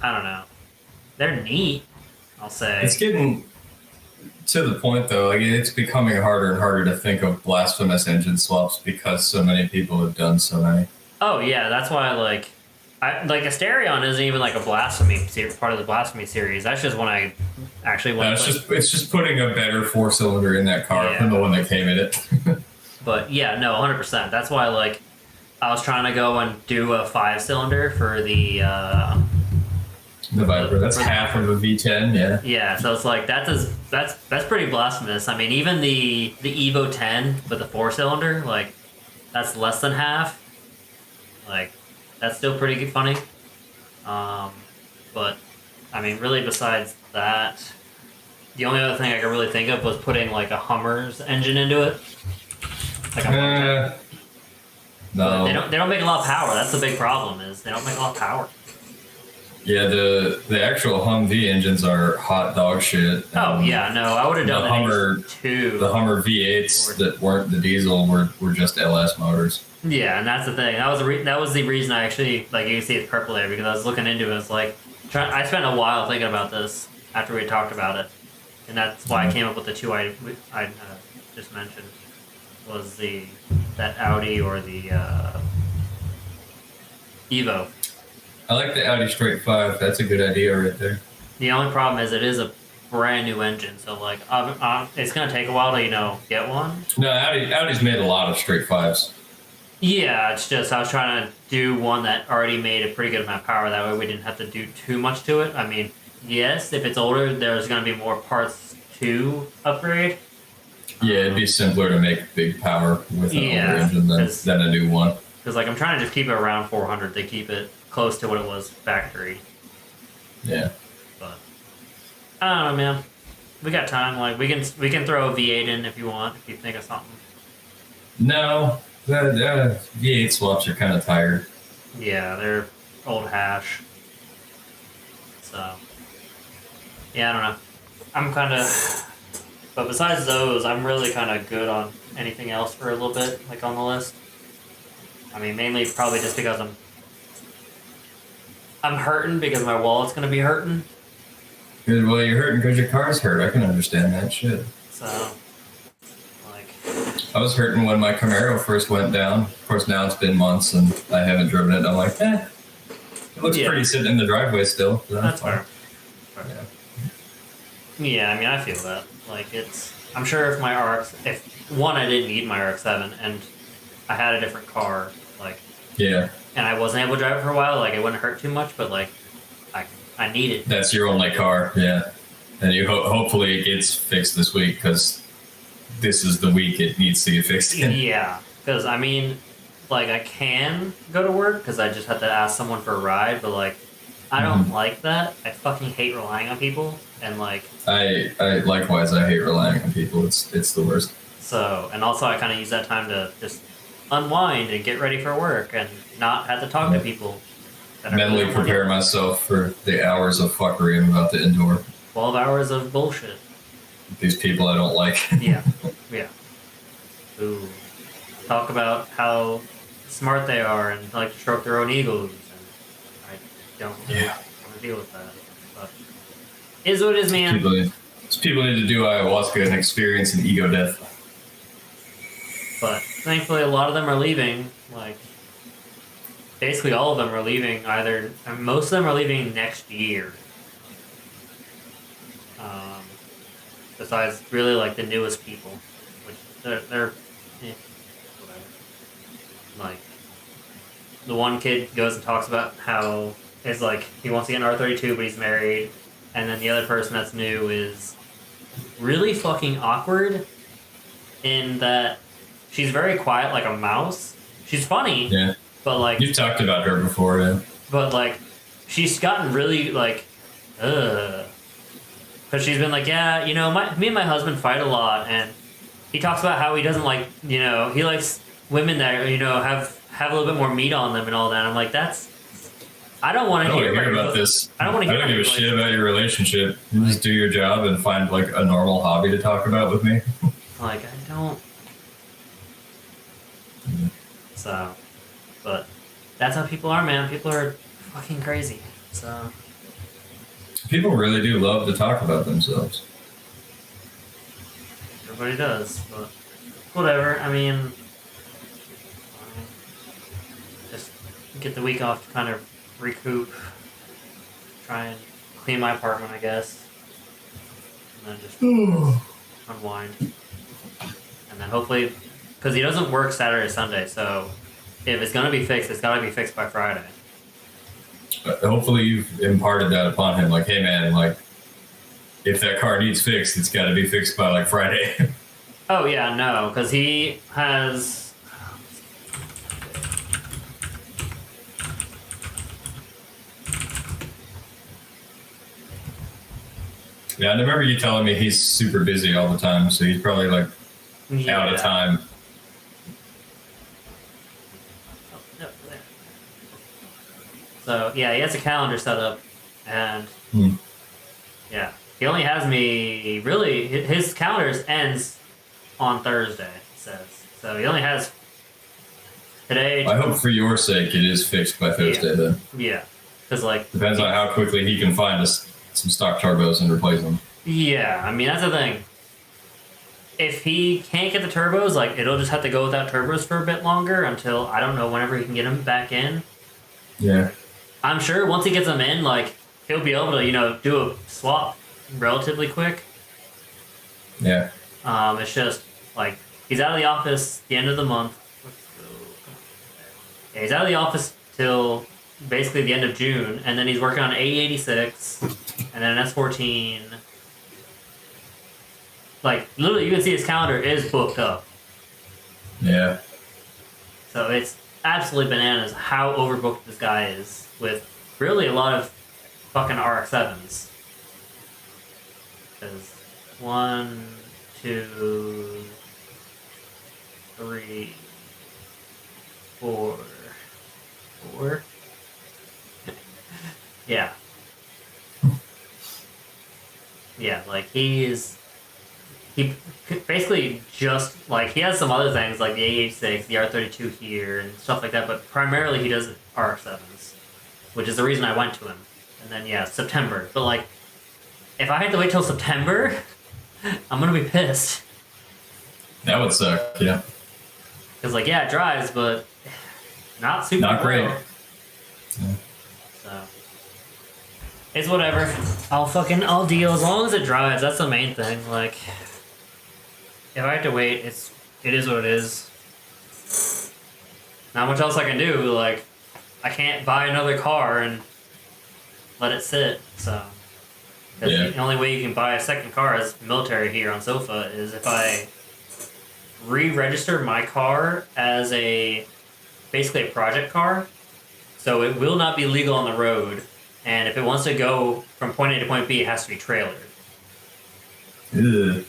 I don't know. They're neat, I'll say. It's getting to the point though, like it's becoming harder and harder to think of blasphemous engine swaps because so many people have done so many. Oh yeah, that's why like like Asterion isn't even like a part of the blasphemy series. That's just when I actually No, went. it's just putting a better 4-cylinder in that car Yeah. than the one that came in it. But yeah, no, 100%. That's why like I was trying to go and do a 5-cylinder for the. The Viper. That's For the half of a V10. Yeah. Yeah, so it's like that's pretty blasphemous. I mean, even the Evo 10 with the 4-cylinder, like that's less than half. Like that's still pretty funny. But I mean, really, besides that, the only other thing I could really think of was putting like a Hummer's engine into it. Like a No. they don't make a lot of power. That's the big problem. Is they don't make a lot of power. Yeah, the actual Humvee engines are hot dog shit. Oh yeah, no, I would have done the the Hummer- H2. The Hummer V8s that weren't the diesel were just LS motors. Yeah, and that's the thing. That was the reason I actually like. You can see it's purple there because I was looking into it. It's like I spent a while thinking about this after we talked about it, and that's why I came up with the two I just mentioned was that Audi or the Evo. I like the Audi Straight 5. That's a good idea right there. The only problem is it is a brand new engine, so like it's gonna take a while to get one. No, Audi's made a lot of Straight 5s. Yeah, it's just I was trying to do one that already made a pretty good amount of power. That way we didn't have to do too much to it. I mean, yes, if it's older, there's going to be more parts to upgrade. Yeah, it'd be simpler to make big power with an Yeah, older engine than a new one. Because like I'm trying to just keep it around 400 to keep it close to what it was factory. Yeah. But I don't know, man. We got time. Like we can throw a V8 in if you want. If you think of something. No, the V8 swaps are kind of tired. Yeah, they're old hash. So yeah, I don't know. I'm kind of. But besides those, I'm really kind of good on anything else for a little bit, like on the list. I mean, mainly probably just because I'm hurting because my wallet's gonna be hurting. Good. Well, you're hurting because your car's hurt. I can understand that shit. So, like, I was hurting when my Camaro first went down. Of course, now it's been months and I haven't driven it. And I'm like, it looks Yeah. pretty sitting in the driveway still. So that's fair. Yeah. Yeah, I mean, I feel that. Like, I'm sure if my RX, I didn't need my RX-7 and I had a different car, like, Yeah, and I wasn't able to drive it for a while, like, it wouldn't hurt too much, but, like, I need it. that's your only car. Yeah, and you hopefully it gets fixed this week because this is the week it needs to get fixed in. Yeah, because, I mean, like, I can go to work because I just have to ask someone for a ride, but, like, I don't like that. I fucking hate relying on people, and, like... I likewise, I hate relying on people. It's the worst. So, and also I kind of use that time to just unwind and get ready for work and not have to talk to people. That are Mentally really prepare myself for the hours of fuckery I'm about to endure. 12 hours of bullshit. These people I don't like. Yeah. Yeah. Ooh. Talk about how smart they are and like to stroke their own egos. And I don't really want to deal with that. But is what it is, man. People need to do ayahuasca and experience an ego death. But thankfully, a lot of them are leaving. Like, basically, all of them are leaving. Most of them are leaving next year. Besides, really, like the newest people, which they're whatever. Like, the one kid goes and talks about how it's like he wants to get an R32, but he's married, and then the other person that's new is really fucking awkward in that. She's very quiet, like a mouse. She's funny, Yeah, but like, you've talked about her before. Yeah. but like, she's gotten really like, because she's been like, yeah, me and my husband fight a lot, and he talks about how he doesn't like, he likes women that have a little bit more meat on them and all that. I'm like, I don't want to hear about this. I don't want to hear. I don't give a shit about your relationship. You just do your job and find like a normal hobby to talk about with me. Like, I don't. So, but that's how people are, man. People are fucking crazy. So, People really do love to talk about themselves. everybody does, but whatever. I mean, just get the week off to kind of recoup, try and clean my apartment, I guess, and then just unwind. And then hopefully, because he doesn't work Saturday, Sunday, so if it's gonna be fixed, it's gotta be fixed by Friday. Hopefully you've imparted that upon him. Like, hey man, like if that car needs fixed, it's got to be fixed by like Friday. Oh yeah, no, because he has. Yeah, I remember you telling me he's super busy all the time, so he's probably like out of time. Oh, no, there. So yeah, he has a calendar set up, and yeah, he only has me. Really, his calendar ends on Thursday. It says so. He only has today. I hope for your sake it is fixed by Thursday. Then Yeah, because like depends on how quickly he can find us some stock turbos and replace them. Yeah, I mean that's the thing. If he can't get the turbos, like it'll just have to go without turbos for a bit longer until I don't know whenever he can get them back in. Yeah. I'm sure once he gets them in, like he'll be able to do a swap relatively quick. Yeah. It's just like he's out of the office the end of the month. Yeah, he's out of the office till basically the end of June, and then he's working on A86 and then an S14. Like literally, you can see his calendar is booked up. Yeah. So it's absolutely bananas how overbooked this guy is with really a lot of fucking RX-7s. Because 1, 2, 3, 4. Yeah. Yeah, like he basically just, like, he has some other things, like the A86, the R32 here, and stuff like that, but primarily he does RX-7s, which is the reason I went to him. And then, yeah, September. But, like, if I had to wait till September, I'm gonna be pissed. That would suck, yeah. Because, like, yeah, it drives, but not super Not great. well. Yeah. So, it's whatever. I'll deal as long as it drives. That's the main thing. Like, if I have to wait, it is what it is. Not much else I can do. Like, I can't buy another car and let it sit. So, 'cause Yeah. the only way you can buy a second car as military here on SOFA is if I re-register my car as basically a project car. So it will not be legal on the road. And if it wants to go from point A to point B, it has to be trailered. Ugh.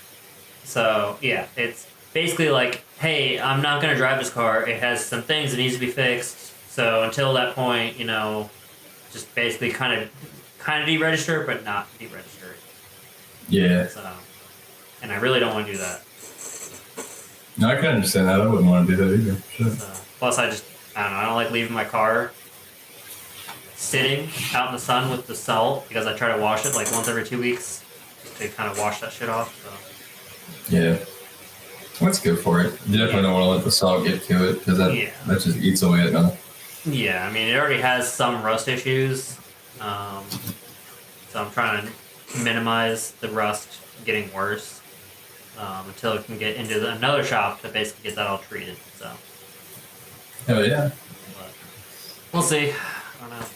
So, yeah, it's basically like, hey, I'm not going to drive this car. It has some things that needs to be fixed. So until that point, just basically kind of deregister it, but not deregister it. Yeah. So, and I really don't want to do that. No, I can understand that. I wouldn't want to do that either. Sure. So, plus, I don't like leaving my car sitting out in the sun with the salt because I try to wash it like once every 2 weeks just to kind of wash that shit off. So. Yeah. That's good for it. You definitely don't want to let the salt get to it because that just eats away at nothing. Yeah, I mean, it already has some rust issues, so I'm trying to minimize the rust getting worse until it can get into another shop that basically gets that all treated. So, Hell yeah. but we'll see. I don't know.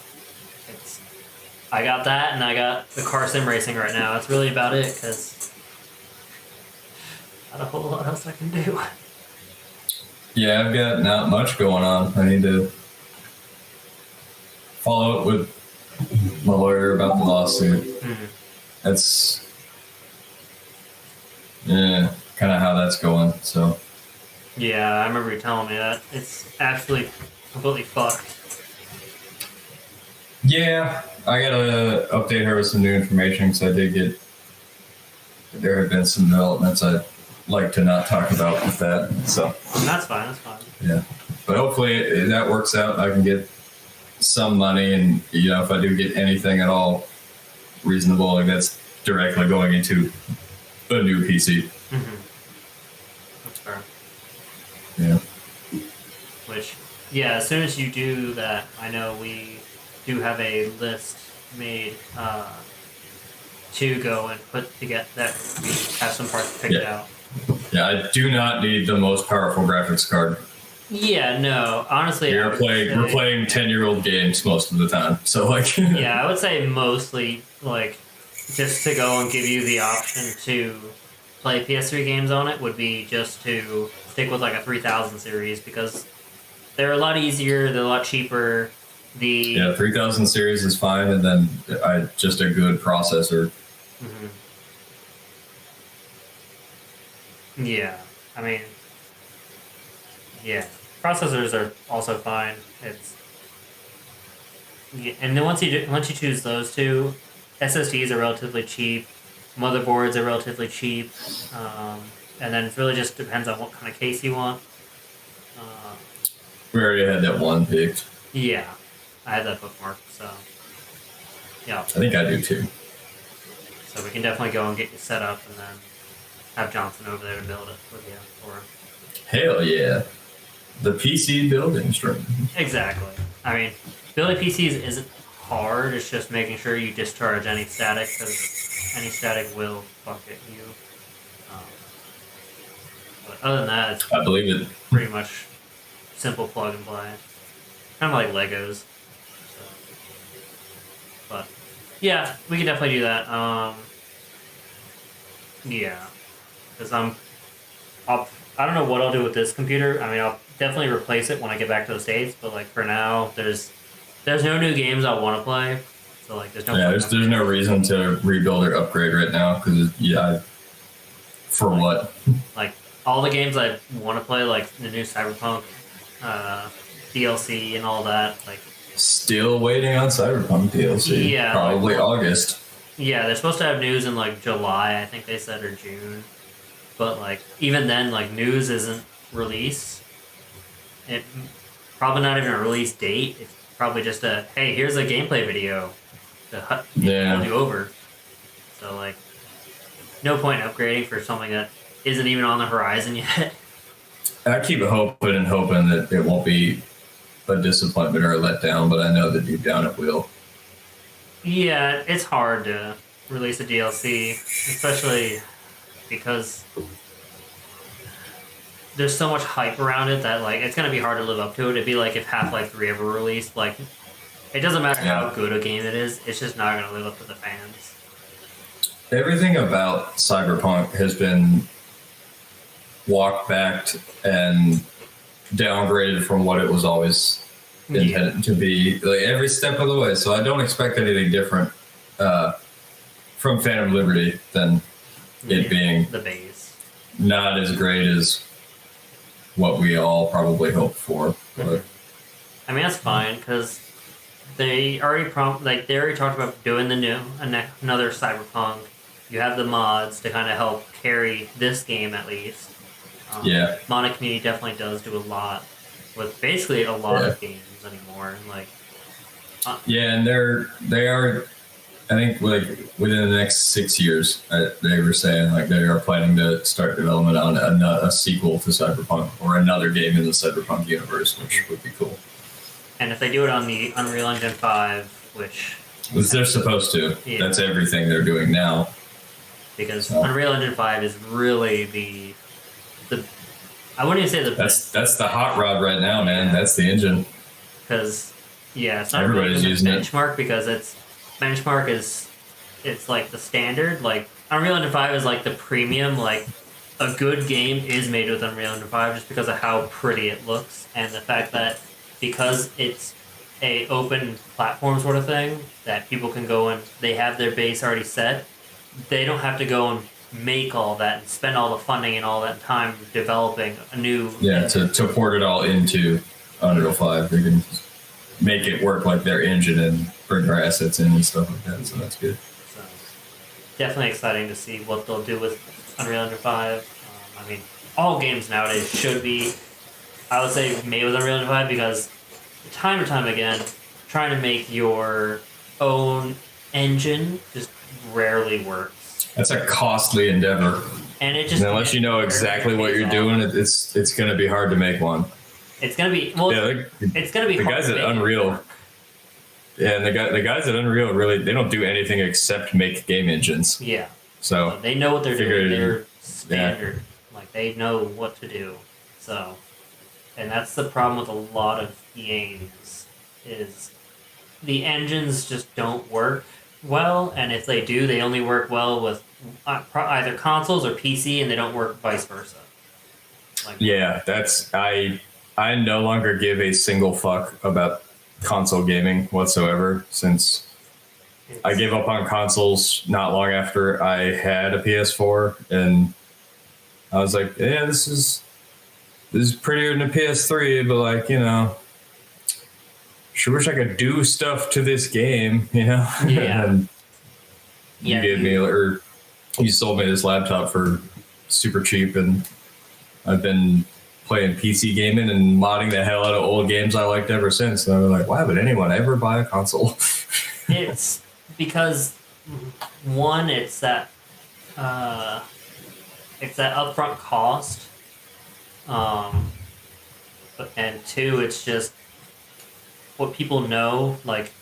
I got that, and I got the car sim racing right now. That's really about it because not a whole lot else I can do. Yeah, I've got not much going on. I need to follow up with my lawyer about the lawsuit. Mm-hmm. That's kind of how that's going. So Yeah, I remember you telling me that. It's absolutely completely fucked. yeah, I gotta update her with some new information because there have been some developments I'd like to not talk about with that. So And that's fine. That's fine. yeah, but hopefully that works out. I can get some money, and if I do get anything at all reasonable, like that's directly going into a new PC. Mm-hmm. That's fair. Yeah. Which, yeah, as soon as you do that, I know we do have a list made to go and put together that we have some parts picked out. Yeah, I do not need the most powerful graphics card. Yeah, no, honestly, We're playing 10-year-old games most of the time, so like. Yeah, I would say mostly like just to go and give you the option to play PS3 games on it would be just to stick with like a 3000 series because they're a lot easier, they're a lot cheaper. Yeah, 3000 series is fine, and then just a good processor. Mm-hmm. Yeah, I mean, yeah, processors are also fine. And then once you choose those two, SSDs are relatively cheap, motherboards are relatively cheap, and then it really just depends on what kind of case you want. We already had that one picked. Yeah, I had that bookmarked, so yeah. I think I do too. So we can definitely go and get you set up, and then have Johnson over there to build it with you. Hell yeah, the PC building stream. Exactly. I mean, building PCs isn't hard. It's just making sure you discharge any static, because any static will fuck at you. But other than that, it's I believe it. pretty much simple plug and play. Kind of like Legos. So. But yeah, we can definitely do that. Yeah, because I don't know what I'll do with this computer. I mean, I'll definitely replace it when I get back to the States. But like for now, there's no new games I want to play. So like, there's no. Yeah, there's no reason to rebuild or upgrade right now because for what? Like all the games I want to play, like the new Cyberpunk DLC and all that, like. Still waiting on Cyberpunk DLC. Yeah, probably August. Yeah, they're supposed to have news in like July, I think they said, or June. But like even then, like news isn't released. It probably not even a release date. It's probably just a hey, here's a gameplay video to hold you over. So like, no point in upgrading for something that isn't even on the horizon yet. I keep hoping that it won't be a disappointment or a letdown, but I know that deep down it will. Yeah, it's hard to release a DLC, especially because there's so much hype around it that like it's gonna be hard to live up to it. It'd be like if Half-Life 3 ever released. Like, it doesn't matter how good a game it is; it's just not gonna live up to the fans. Everything about Cyberpunk has been walked back and downgraded from what it was always intended to be, like every step of the way. So I don't expect anything different from Phantom Liberty than it being the base, not as great as what we all probably hoped for. But I mean, that's fine because they already they already talked about doing another Cyberpunk. You have the mods to kind of help carry this game at least. Modding community definitely does do a lot with basically a lot of games anymore. Like, and they are. I think like within the next 6 years, they were saying like they are planning to start development on a sequel to Cyberpunk or another game in the Cyberpunk universe, which would be cool. And if they do it on the Unreal Engine 5, which they're supposed to, that's everything they're doing now. Because Unreal Engine 5 is really the I wouldn't even say the best. That's the hot rod right now, man. That's the engine. Because it's not everybody's really using benchmark because it's like the standard. Like Unreal Engine 5 is like the premium. Like a good game is made with Unreal Engine 5 just because of how pretty it looks and the fact that because it's a open platform sort of thing that people can go and they have their base already set. They don't have to go and make all that and spend all the funding and all that time developing a new to port it all into Unreal 5. They can make it work like their engine and bring their assets in and stuff like that, so that's good. So definitely exciting to see what they'll do with Unreal Engine 5. I mean, all games nowadays should be, I would say, made with Unreal Engine 5 because time and time again, trying to make your own engine just rarely works. That's a costly endeavor. And it just unless you know exactly what you're doing, it's going to be hard to make one. It's going to be it's going to be the hard guys to at make Unreal. Yeah, and the guys at Unreal really they don't do anything except make game engines. Yeah. So They know what they're doing. Figured- They're standard. Like they know what to do. So, and that's the problem with a lot of games is the engines just don't work well, and if they do, they only work well with either consoles or PC, and they don't work vice versa. Like, yeah, that's I no longer give a single fuck about console gaming whatsoever since I gave up on consoles not long after I had a PS4, and I was like, yeah, this is prettier than a PS3, but like, you know, sure wish I could do stuff to this game, you know? Yeah. And you Yeah, gave me, or you sold me this laptop for super cheap, and I've been playing PC gaming and modding the hell out of old games I liked ever since. And I was like, why would anyone ever buy a console? It's because one, it's that upfront cost, and two, it's just what people know. Like,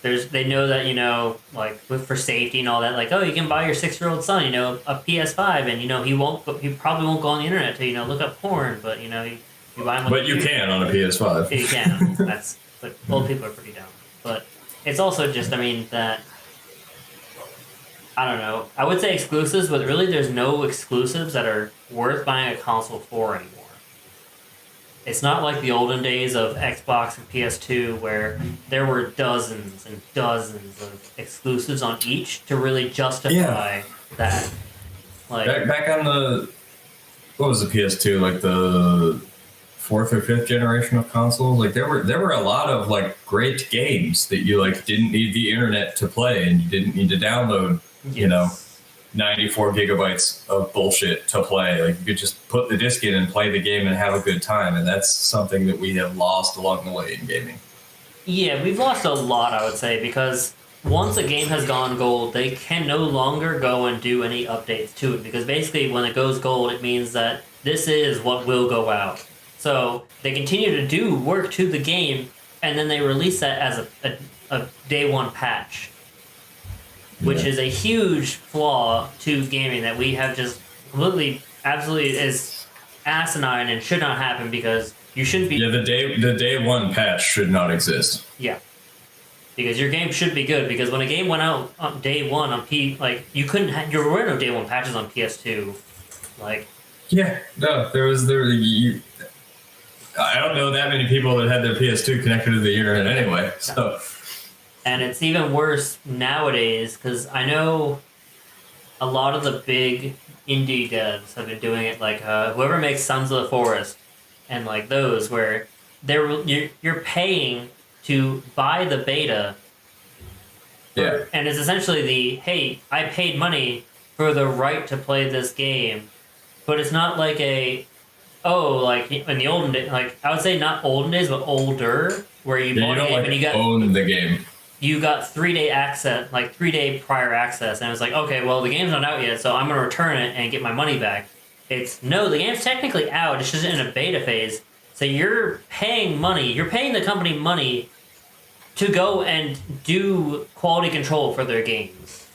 they know that, you know, like for safety and all that. Like, oh, you can buy your 6-year-old son, you know, a PS5, and you know he probably won't go on the internet to, you know, look up porn, but you know you buy him. But you can on a PS5. You can. That's, but old people are pretty dumb. But it's also just, I mean, that I don't know. I would say exclusives, but really, there's no exclusives that are worth buying a console for anymore. It's not like the olden days of Xbox and PS2 where there were dozens and dozens of exclusives on each to really justify that. Like Back on the, what was the PS2, like the 4th or 5th generation of consoles? Like there were a lot of like great games that you like didn't need the internet to play, and you didn't need to download, you know, 94 gigabytes of bullshit to play. Like you could just put the disc in and play the game and have a good time, and that's something that we have lost along the way in gaming. Yeah, we've lost a lot, I would say, because once a game has gone gold, they can no longer go and do any updates to it, because basically when it goes gold, it means that this is what will go out. So they continue to do work to the game, and then they release that as a day one patch, which is a huge flaw to gaming that we have just completely, absolutely is asinine and should not happen, because you shouldn't be. Yeah, the day one patch should not exist. Yeah. Because your game should be good, because when a game went out on day one on you couldn't there were no day one patches on PS2. Like, yeah, no, I don't know that many people that had their PS2 connected to the internet anyway. So, and it's even worse nowadays, because I know a lot of the big indie devs have been doing it, like whoever makes Sons of the Forest, and like those where you're paying to buy the beta. yeah. And it's essentially hey, I paid money for the right to play this game, but it's not like like in the olden days, like I would say not olden days, but older, where you bought a game and you got own the game. You got 3-day access, like 3-day prior access, and it was like, okay, well the game's not out yet, so I'm gonna return it and get my money back. No, the game's technically out, it's just in a beta phase. So you're paying money, you're paying the company money to go and do quality control for their games.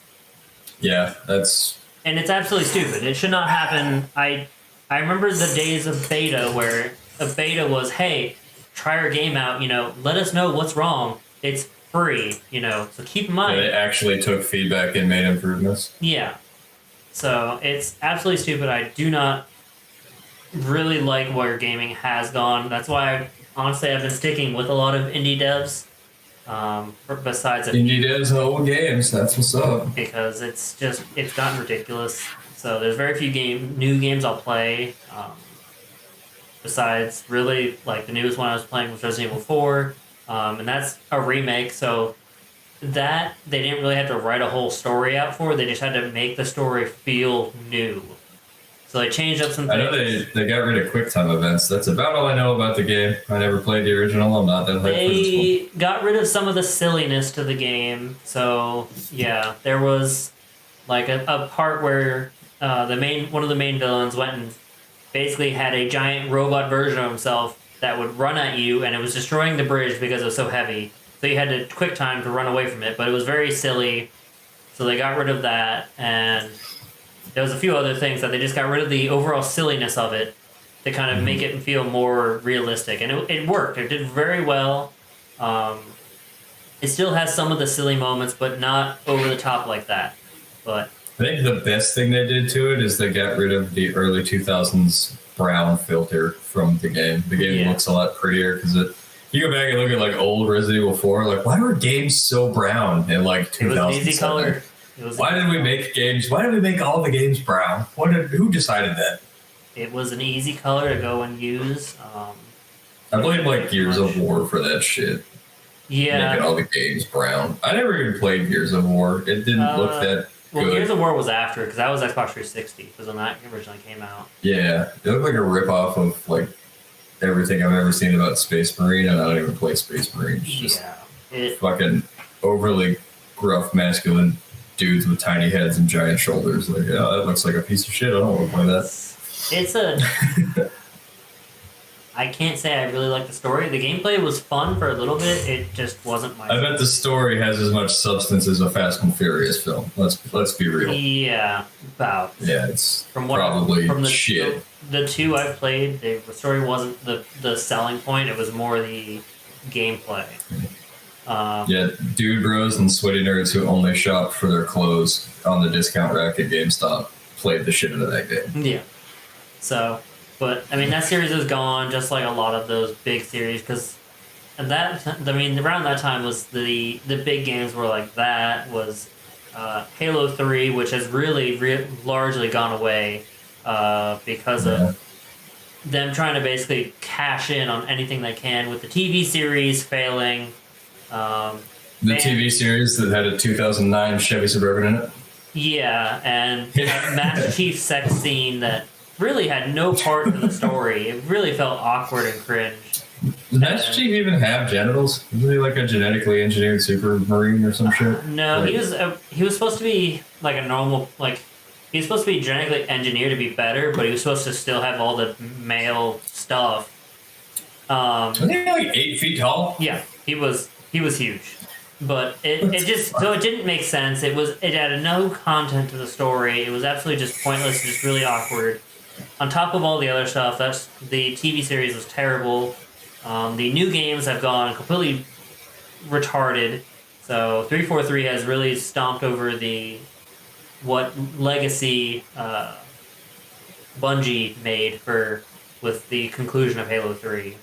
Yeah, that's. And it's absolutely stupid. It should not happen. I remember the days of beta where a beta was, hey, try our game out, you know, let us know what's wrong. It's free, you know, so keep in mind. They actually took feedback and made improvements. Yeah. So it's absolutely stupid. I do not really like where gaming has gone. That's why, honestly, I've been sticking with a lot of indie devs. Besides Indie devs and old games, that's what's up. Because it's gotten ridiculous. So there's very few new games I'll play. Besides, really, like the newest one I was playing was Resident Evil 4, and that's a remake. So that they didn't really have to write a whole story out for. They just had to make the story feel new. So they changed up some things. I know they got rid of QuickTime events. That's about all I know about the game. I never played the original. I'm not that hyped for this one. They got rid of some of the silliness to the game. So yeah, there was like a part where one of the main villains went and basically had a giant robot version of himself that would run at you, and it was destroying the bridge because it was so heavy. so you had to quick time to run away from it, but it was very silly. So they got rid of that, and there was a few other things that they just got rid of the overall silliness of it to kind of make it feel more realistic, and it worked. It did very well. It still has some of the silly moments, but not over the top like that. But I think the best thing they did to it is they got rid of the early 2000s brown filter from the game. The game looks a lot prettier because you go back and look at like old Resident Evil 4, like why were games so brown in like 2000? it was easy color. Why did we make games? Why did we make all the games brown? Who decided that? It was an easy color to go and use. I blamed like Gears of War for that shit. Yeah. Making all the games brown. I never even played Gears of War. It didn't look that well, good. Gears of War was after, because that was Xbox 360, because when that originally came out. Yeah, it looked like a ripoff of like everything I've ever seen about Space Marine, and I don't even play Space Marine. It's just fucking overly gruff, masculine dudes with tiny heads and giant shoulders. Like, oh, that looks like a piece of shit. I don't want to play that. It's a... I can't say I really like the story. The gameplay was fun for a little bit. It just wasn't my... I bet the story has as much substance as a Fast and Furious film. Let's be real. Yeah, about. Yeah, it's from what, probably from the, shit. The two I've played, the story wasn't the selling point. It was more the gameplay. Yeah, dude bros and sweaty nerds who only shop for their clothes on the discount rack at GameStop played the shit out of that game. Yeah. So, but I mean, that series is gone, just like a lot of those big series, because around that time was the big games were like that was Halo 3, which has really largely gone away because of them trying to basically cash in on anything they can with the TV series failing. The TV series that had a 2009 Chevy Suburban in it? Yeah, and Master Chief's sex scene that really had no part in the story. It really felt awkward and cringe. Does Master Chief even have genitals? Isn't he like a genetically engineered super marine or some shit? No, like, he was supposed to be like a normal, like, he was supposed to be genetically engineered to be better, but he was supposed to still have all the male stuff. Wasn't he like 8 feet tall? Yeah, he was huge. But it didn't make sense. It added no content to the story. It was absolutely just pointless, just really awkward. On top of all the other stuff, the TV series was terrible. The new games have gone completely retarded. So 343 has really stomped over what legacy Bungie made with the conclusion of Halo 3.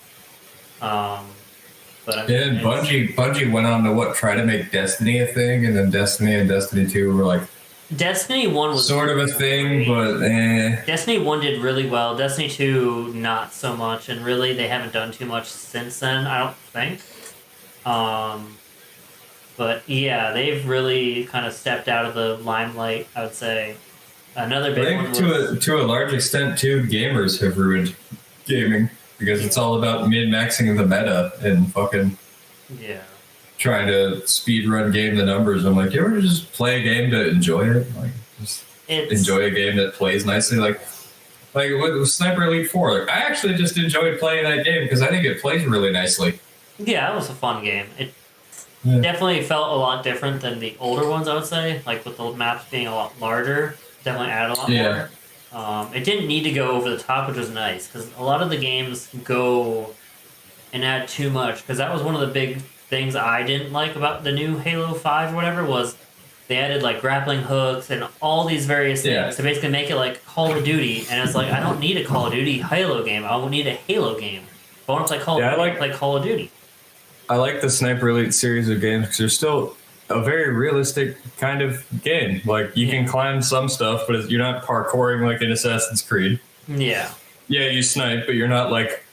Bungie went on to try to make Destiny a thing, and then Destiny and Destiny 2 were like Destiny 1 was sort of a thing, but Destiny 1 did really well. Destiny 2 not so much, and really they haven't done too much since then, I don't think. But yeah, they've really kind of stepped out of the limelight, I would say. Another big one was... to a large extent, too, gamers have ruined gaming. Because it's all about min-maxing the meta and fucking trying to speedrun game the numbers. I'm like, you ever just play a game to enjoy it? Like, just enjoy a game that plays nicely? Like with Sniper Elite 4, like, I actually just enjoyed playing that game because I think it plays really nicely. Yeah, it was a fun game. It definitely felt a lot different than the older ones, I would say. Like, with the maps being a lot larger, definitely added a lot more. It didn't need to go over the top, which was nice, because a lot of the games go and add too much, because that was one of the big things I didn't like about the new Halo 5 or whatever, was they added, like, grappling hooks and all these various things to basically make it like Call of Duty, and it's like, I don't need a Call of Duty Halo game, I don't need a Halo game. If I want to play Call of Duty, I play Call of Duty. I like the Sniper Elite series of games, because they're still a very realistic kind of game. Like, you can climb some stuff, but you're not parkouring like in Assassin's Creed. Yeah. Yeah, you snipe, but you're not like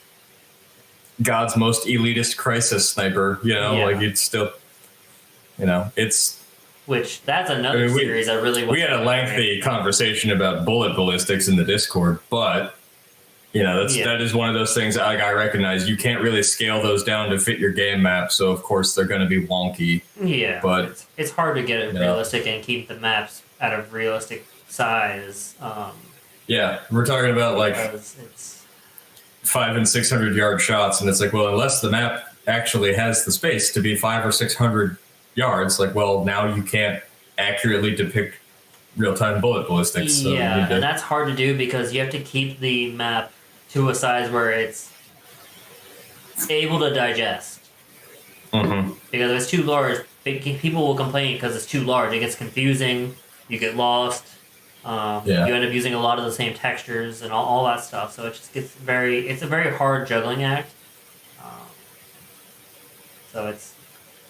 God's most elitist crisis sniper, like it's still, it's... Which, that's another series I really want. We had a lengthy conversation about bullet ballistics in the Discord, but, that is one of those things that I recognize. You can't really scale those down to fit your game map, so of course they're going to be wonky. Yeah, but it's hard to get it realistic and keep the maps at a realistic size. We're talking about like it's 500 and 600 yard shots, and it's like, well, unless the map actually has the space to be 500 or 600 yards. Like, well, now you can't accurately depict real-time bullet ballistics. So you yeah, need to- and that's hard to do because you have to keep the map to a size where it's able to digest. Mhm. Because if it's too large, people will complain because it's too large. It gets confusing. You get lost. Yeah. You end up using a lot of the same textures and all that stuff. So it just gets it's a very hard juggling act. So it's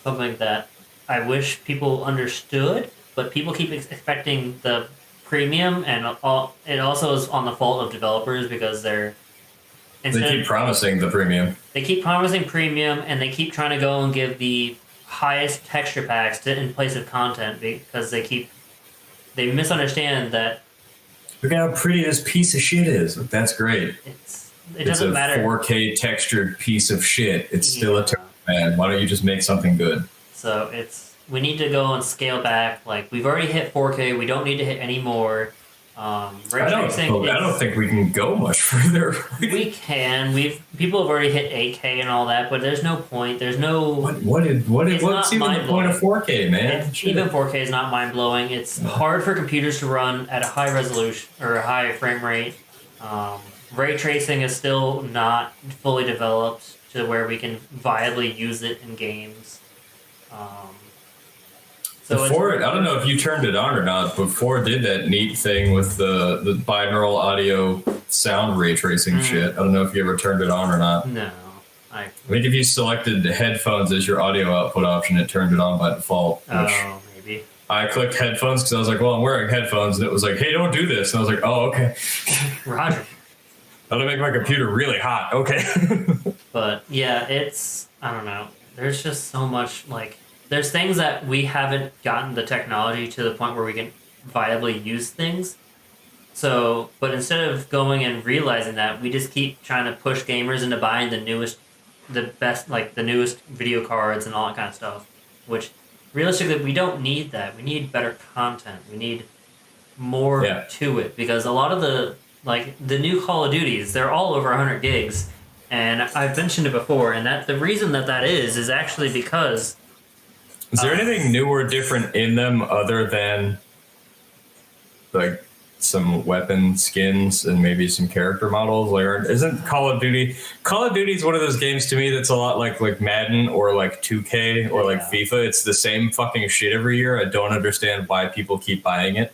something that I wish people understood, but people keep expecting the premium, and it also is on the fault of developers because they keep promising the premium. they keep promising premium, and they keep trying to go and give the highest texture packs in place of content because they misunderstand that Look at how pretty this piece of shit is. That's great. it It's doesn't a matter. 4K textured piece of shit. It's still a Yeah. man. Why don't you just make something good? So we need to go and scale back. Like, we've already hit 4K. We don't need to hit any more. Ray I tracing don't think we can go much further. we can. People have already hit 8K and all that, but there's no point. There's no. It's what's not even the point mind-blowing. of 4K, man? Even 4K is not mind blowing. It's hard for computers to run at a high resolution or a high frame rate. Ray tracing is still not fully developed to where we can viably use it in games. Before I don't know if you turned it on or not. Before did that neat thing with the binaural audio sound ray tracing shit. I don't know if you ever turned it on or not. No, I think if you selected the headphones as your audio output option, it turned it on by default. Which maybe. I clicked headphones because I was like, well, I'm wearing headphones, and it was like, hey, don't do this. And I was like, oh, okay. Roger. That'll make my computer really hot. Okay. But yeah, I don't know. There's just so much, like, there's things that we haven't gotten the technology to the point where we can viably use things. So, but instead of going and realizing that, we just keep trying to push gamers into buying the newest video cards and all that kind of stuff. Which, realistically, we don't need that. We need better content. We need more to it. Because a lot of the new Call of Duties, they're all over 100 gigs. And I've mentioned it before, and that the reason that is actually because... Is there anything new or different in them other than like some weapon skins and maybe some character models? Like, isn't Call of Duty is one of those games to me that's a lot like Madden or like 2K or like FIFA. It's the same fucking shit every year. I don't understand why people keep buying it.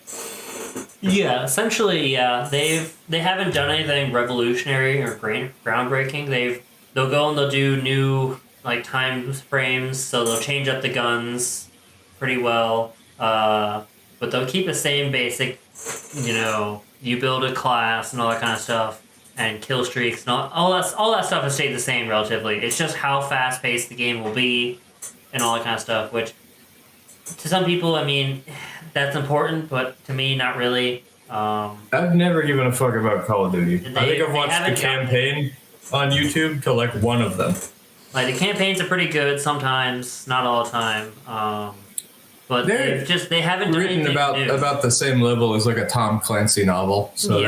Yeah, essentially, yeah. They haven't done anything revolutionary or groundbreaking. They'll go and they'll do new like time frames, so they'll change up the guns pretty well. But they'll keep the same basic, you build a class and all that kind of stuff, and kill streaks and all that stuff has stayed the same relatively. It's just how fast paced the game will be and all that kind of stuff, which to some people, I mean, that's important, but to me, not really. I've never given a fuck about Call of Duty. I think I've watched the campaign on YouTube to like one of them. Like, the campaigns are pretty good sometimes, not all the time. But they haven't done written anything new. about the same level as like a Tom Clancy novel. So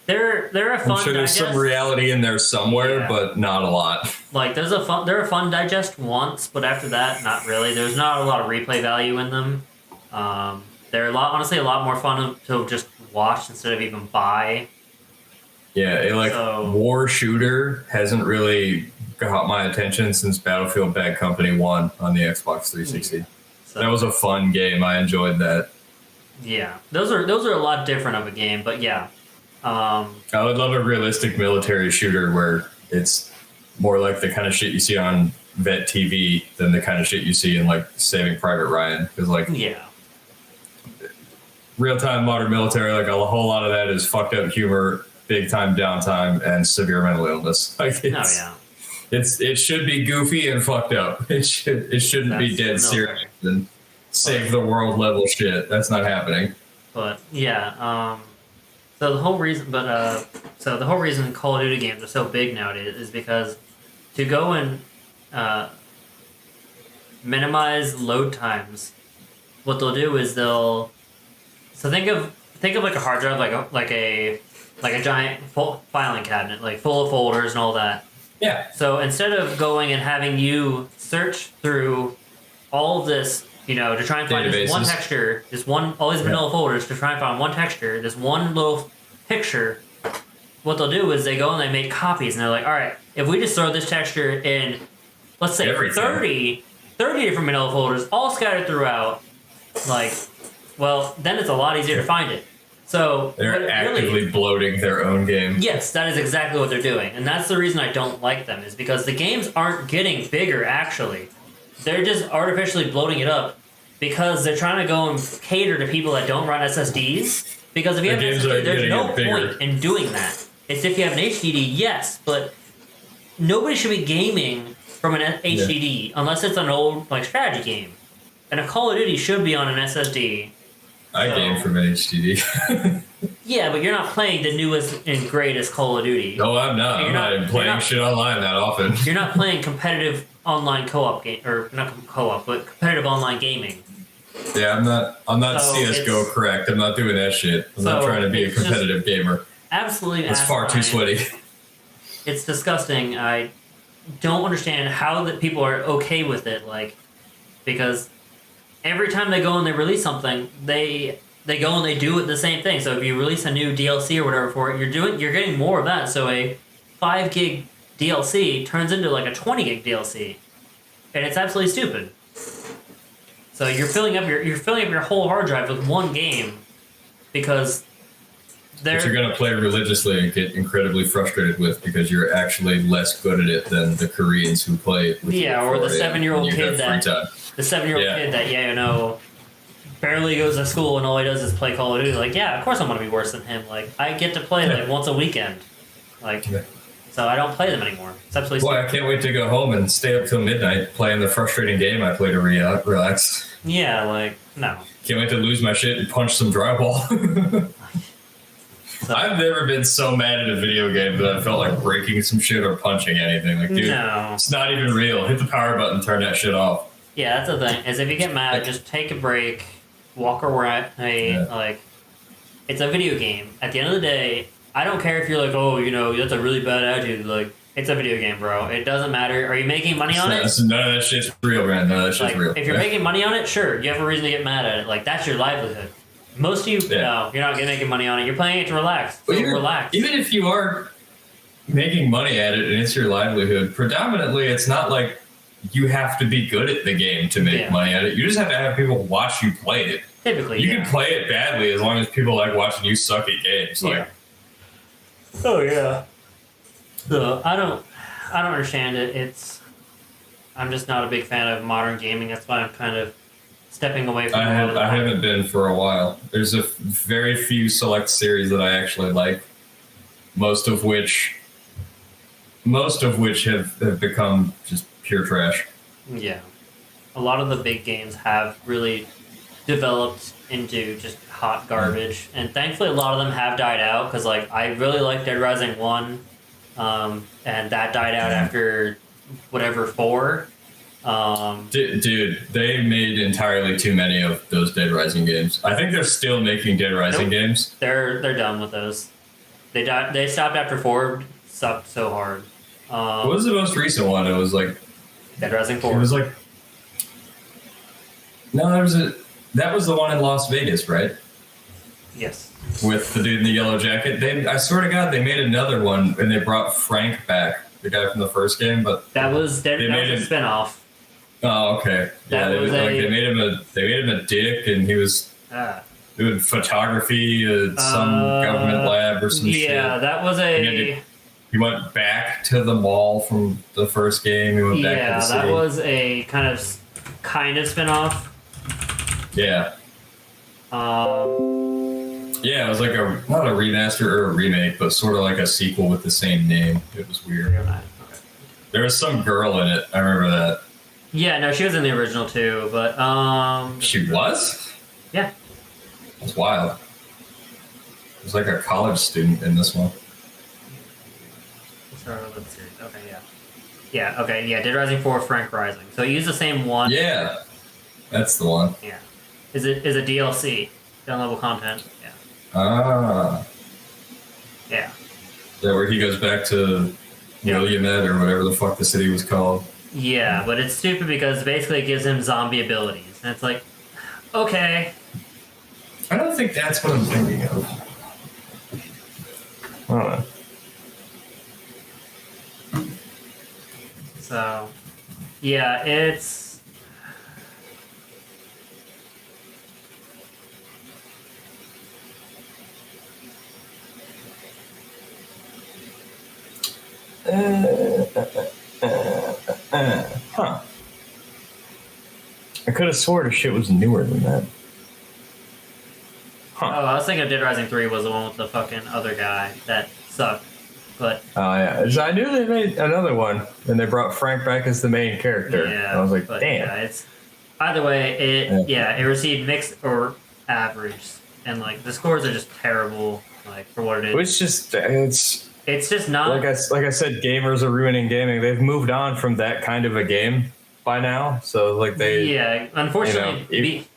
they're a fun. I'm sure there's some reality in there somewhere, but not a lot. Like, they're a fun digest once, but after that, not really. There's not a lot of replay value in them. They're honestly a lot more fun to just watch instead of even buy. Yeah, war shooter hasn't really got my attention since Battlefield Bad Company 1 on the Xbox 360. So, that was a fun game. I enjoyed that. Yeah, those are a lot different of a game, but yeah. I would love a realistic military shooter where it's more like the kind of shit you see on Vet TV than the kind of shit you see in like Saving Private Ryan. Because real-time modern military, like a whole lot of that is fucked up humor, big-time downtime, and severe mental illness. Like it should be goofy and fucked up. It shouldn't be dead serious and save the world level shit. That's not happening. But yeah, so the whole reason Call of Duty games are so big nowadays is because to go and minimize load times, what they'll do is think of like a hard drive, like a giant filing cabinet, like full of folders and all that. Yeah. So instead of going and having you search through all of this, to try and find this one Databases. texture, all these vanilla folders to try and find one texture, this one little picture, what they'll do is they go and they make copies and they're like, all right, if we just throw this texture in, let's say Everything. 30 different vanilla folders all scattered throughout, then it's a lot easier to find it. So what They're it actively really, bloating their own game. yes, that is exactly what they're doing. And that's the reason I don't like them, is because the games aren't getting bigger, actually. They're just artificially bloating it up because they're trying to go and cater to people that don't run SSDs. Because if you The have an games SSD, are there's getting no bigger. point in doing that. It's if you have an HDD, yes, but nobody should be gaming from an HDD unless it's an old strategy game. And a Call of Duty should be on an SSD. I So- game from an HDD. Yeah, but you're not playing the newest and greatest Call of Duty. No, I'm not. You're I'm not- not even playing you're not- shit online that often. You're not playing competitive online co-op game, or not co-op, but competitive online gaming. Yeah, I'm not So CS:GO it's- correct. I'm not doing that shit. I'm not So trying to be a it's just- competitive gamer. Absolutely, It's far too asinine. sweaty. It's disgusting. I don't understand how that people are okay with it. Because every time they go and they release something, they go and they do it the same thing. So if you release a new DLC or whatever for it, you're getting more of that. So a 5 gig DLC turns into a 20 gig DLC, and it's absolutely stupid. So you're filling up your whole hard drive with one game because That you're gonna play religiously and get incredibly frustrated with because you're actually less good at it than the Koreans who play it. With Yeah, you or the for it 7-year-old when you kid have free time. the 7-year-old Yeah. kid that barely goes to school and all he does is play Call of Duty. Yeah, of course I'm gonna be worse than him. I get to play once a weekend. Yeah. So I don't play them anymore. It's absolutely Boy, I can't wait to go home and stay up till midnight playing the frustrating game I play to relax. yeah, no. Can't wait to lose my shit and punch some drywall. I've never been so mad at a video game that I felt like breaking some shit or punching anything. Dude, No. it's not even real. Hit the power button, turn that shit off. Yeah, that's the thing. Is if you get mad, just take a break, walk away. Yeah. It's a video game. At the end of the day, I don't care if you're that's a really bad attitude. It's a video game, bro. It doesn't matter. Are you making money on it? None of that shit's real, man. None of that shit's real. If you're making money on it, sure, you have a reason to get mad at it. That's your livelihood. Most of you, Yeah. no, you're not making money on it. You're playing it to relax. So relax. Even if you are making money at it and it's your livelihood, predominantly it's not like you have to be good at the game to make Yeah. money at it. You just have to have people watch you play it. Typically, You yeah. can play it badly as long as people like watching you suck at games. Yeah. Oh yeah. So I don't understand it. I'm just not a big fan of modern gaming. That's why I'm kind of stepping away from. I haven't been for a while. There's a very few select series that I actually like, most of which have become just pure trash. Yeah, a lot of the big games have really developed into just hot garbage, and thankfully a lot of them have died out. Because I really like Dead Rising 1, and that died out after whatever 4. Dude, they made entirely too many of those Dead Rising games. I think they're still making Dead Rising Nope. games. They're done with those. They died. They stopped after 4. Sucked so hard. What was the most recent one? It was like Dead Rising it 4. was like no, that was the one in Las Vegas, right? Yes. With the dude in the yellow jacket. I swear to God, they made another one and they brought Frank back, the guy from the first game. But That was They that made was a it- spin-off. oh, okay, yeah, That was they made him a dick, and he was doing photography at some government lab or some shit. Yeah, that was a. He went back to the mall from the first game. He went back to Yeah, the that city. was a kind of spin-off. Yeah. Yeah, it was like not a remaster or a remake, but sort of like a sequel with the same name. It was weird. Okay. There was some girl in it. I remember that. Yeah, no, she was in the original too, but She was? yeah. That's wild. It was like a college student in this one. So, let's see. Okay, yeah. Yeah, okay, yeah, Dead Rising 4, Frank Rising. So you use the same one. Yeah. That's the one. Yeah. Is it DLC? Downloadable content? Yeah. Ah. Yeah. Is that where he goes back to Williamette or whatever the fuck the city was called. Yeah, but it's stupid because basically it gives him zombie abilities. And it's like, okay. I don't think that's what I'm thinking of. I don't know. So, yeah, it's... Huh. I could have swore the shit was newer than that. Oh, I was thinking of Dead Rising 3 was the one with the fucking other guy that sucked. But, Oh yeah, so I knew they made another one, and they brought Frank back as the main character. yeah. I was like, but, damn. Yeah, it's... Either way, it received mixed or average. And, like, the scores are just terrible, like, for what it is. It's just It's just not... like I said, gamers are ruining gaming. They've moved on from that kind of a game by now. So like Yeah, unfortunately,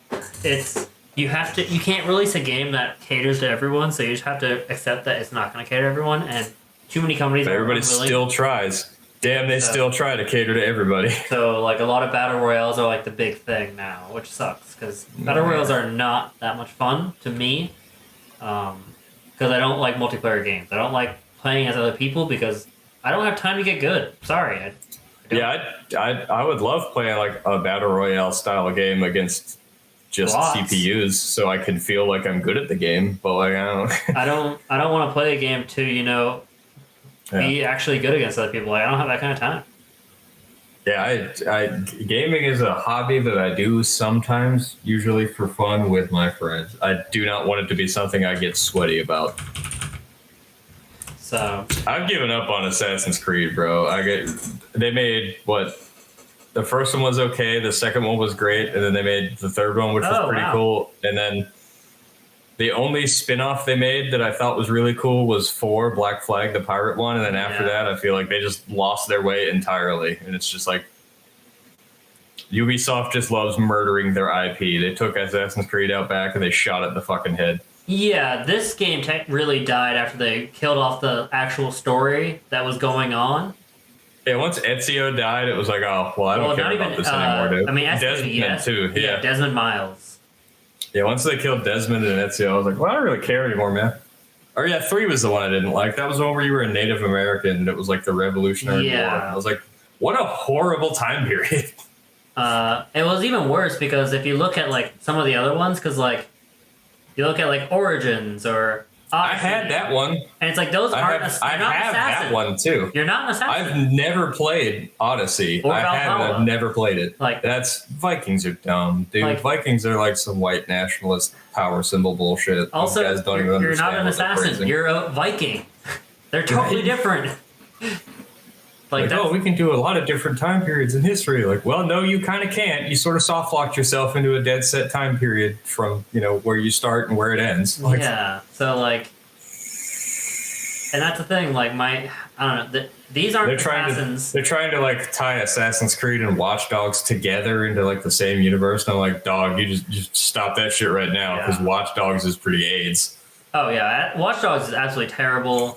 it's... You can't release a game that caters to everyone, so you just have to accept that it's not going to cater to everyone, and too many companies but everybody still tries. Damn, they still try to cater to everybody. So, like, a lot of battle royales are, like, the big thing now, which sucks, because battle royales are not that much fun to me, because I don't like multiplayer games. I don't like playing as other people, because I don't have time to get good. Sorry. I don't. Yeah, I would love playing, like, a battle royale style game against just Bots. CPUs, so I can feel like I'm good at the game, but, like, I don't... I don't want to play a game to, be actually good against other people. Like, I don't have that kind of time. Yeah, I gaming is a hobby that I do sometimes, usually for fun with my friends. I do not want it to be something I get sweaty about. So, I've given up on Assassin's Creed, bro. They made the first one was okay, the second one was great, and then they made the third one, which was pretty cool, and then the only spin-off they made that I thought was really cool was 4, Black Flag, the pirate one, and then after that, I feel like they just lost their way entirely, and it's just like Ubisoft just loves murdering their IP. They took Assassin's Creed out back and they shot it in the fucking head. yeah, this game really died after they killed off the actual story that was going on. Yeah, once Ezio died, it was like, oh, well, I don't care about this anymore, dude. I mean, Desmond, too, yeah. Desmond Miles. Yeah, once they killed Desmond and Ezio, I was like, well, I don't really care anymore, man. Or yeah, 3 was the one I didn't like. That was the one where you were a Native American and it was like the Revolutionary War. I was like, what a horrible time period. It was even worse because if you look at like some of the other ones, because like you look at like Origins or Odyssey, I had that one. and it's like those aren't. I have that one too. You're not an assassin. I've never played Odyssey. Or I have. Valhalla. I've never played it. Like that's Vikings are dumb, dude. Like- Vikings are like some white nationalist power symbol bullshit. Also, Those guys don't even you're not understand an what they're assassin. praising. You're a Viking. They're totally different. Like, oh, we can do a lot of different time periods in history. Like, well, no, you kind of can't. You sort of soft locked yourself into a dead set time period from, where you start and where it ends. Like, yeah. So like, and that's the thing. Like I don't know. These aren't assassins. they're trying to like tie Assassin's Creed and Watch Dogs together into like the same universe. And I'm like, dog, you just stop that shit right now because Watch Dogs is pretty AIDS. Oh yeah, Watch Dogs is absolutely terrible.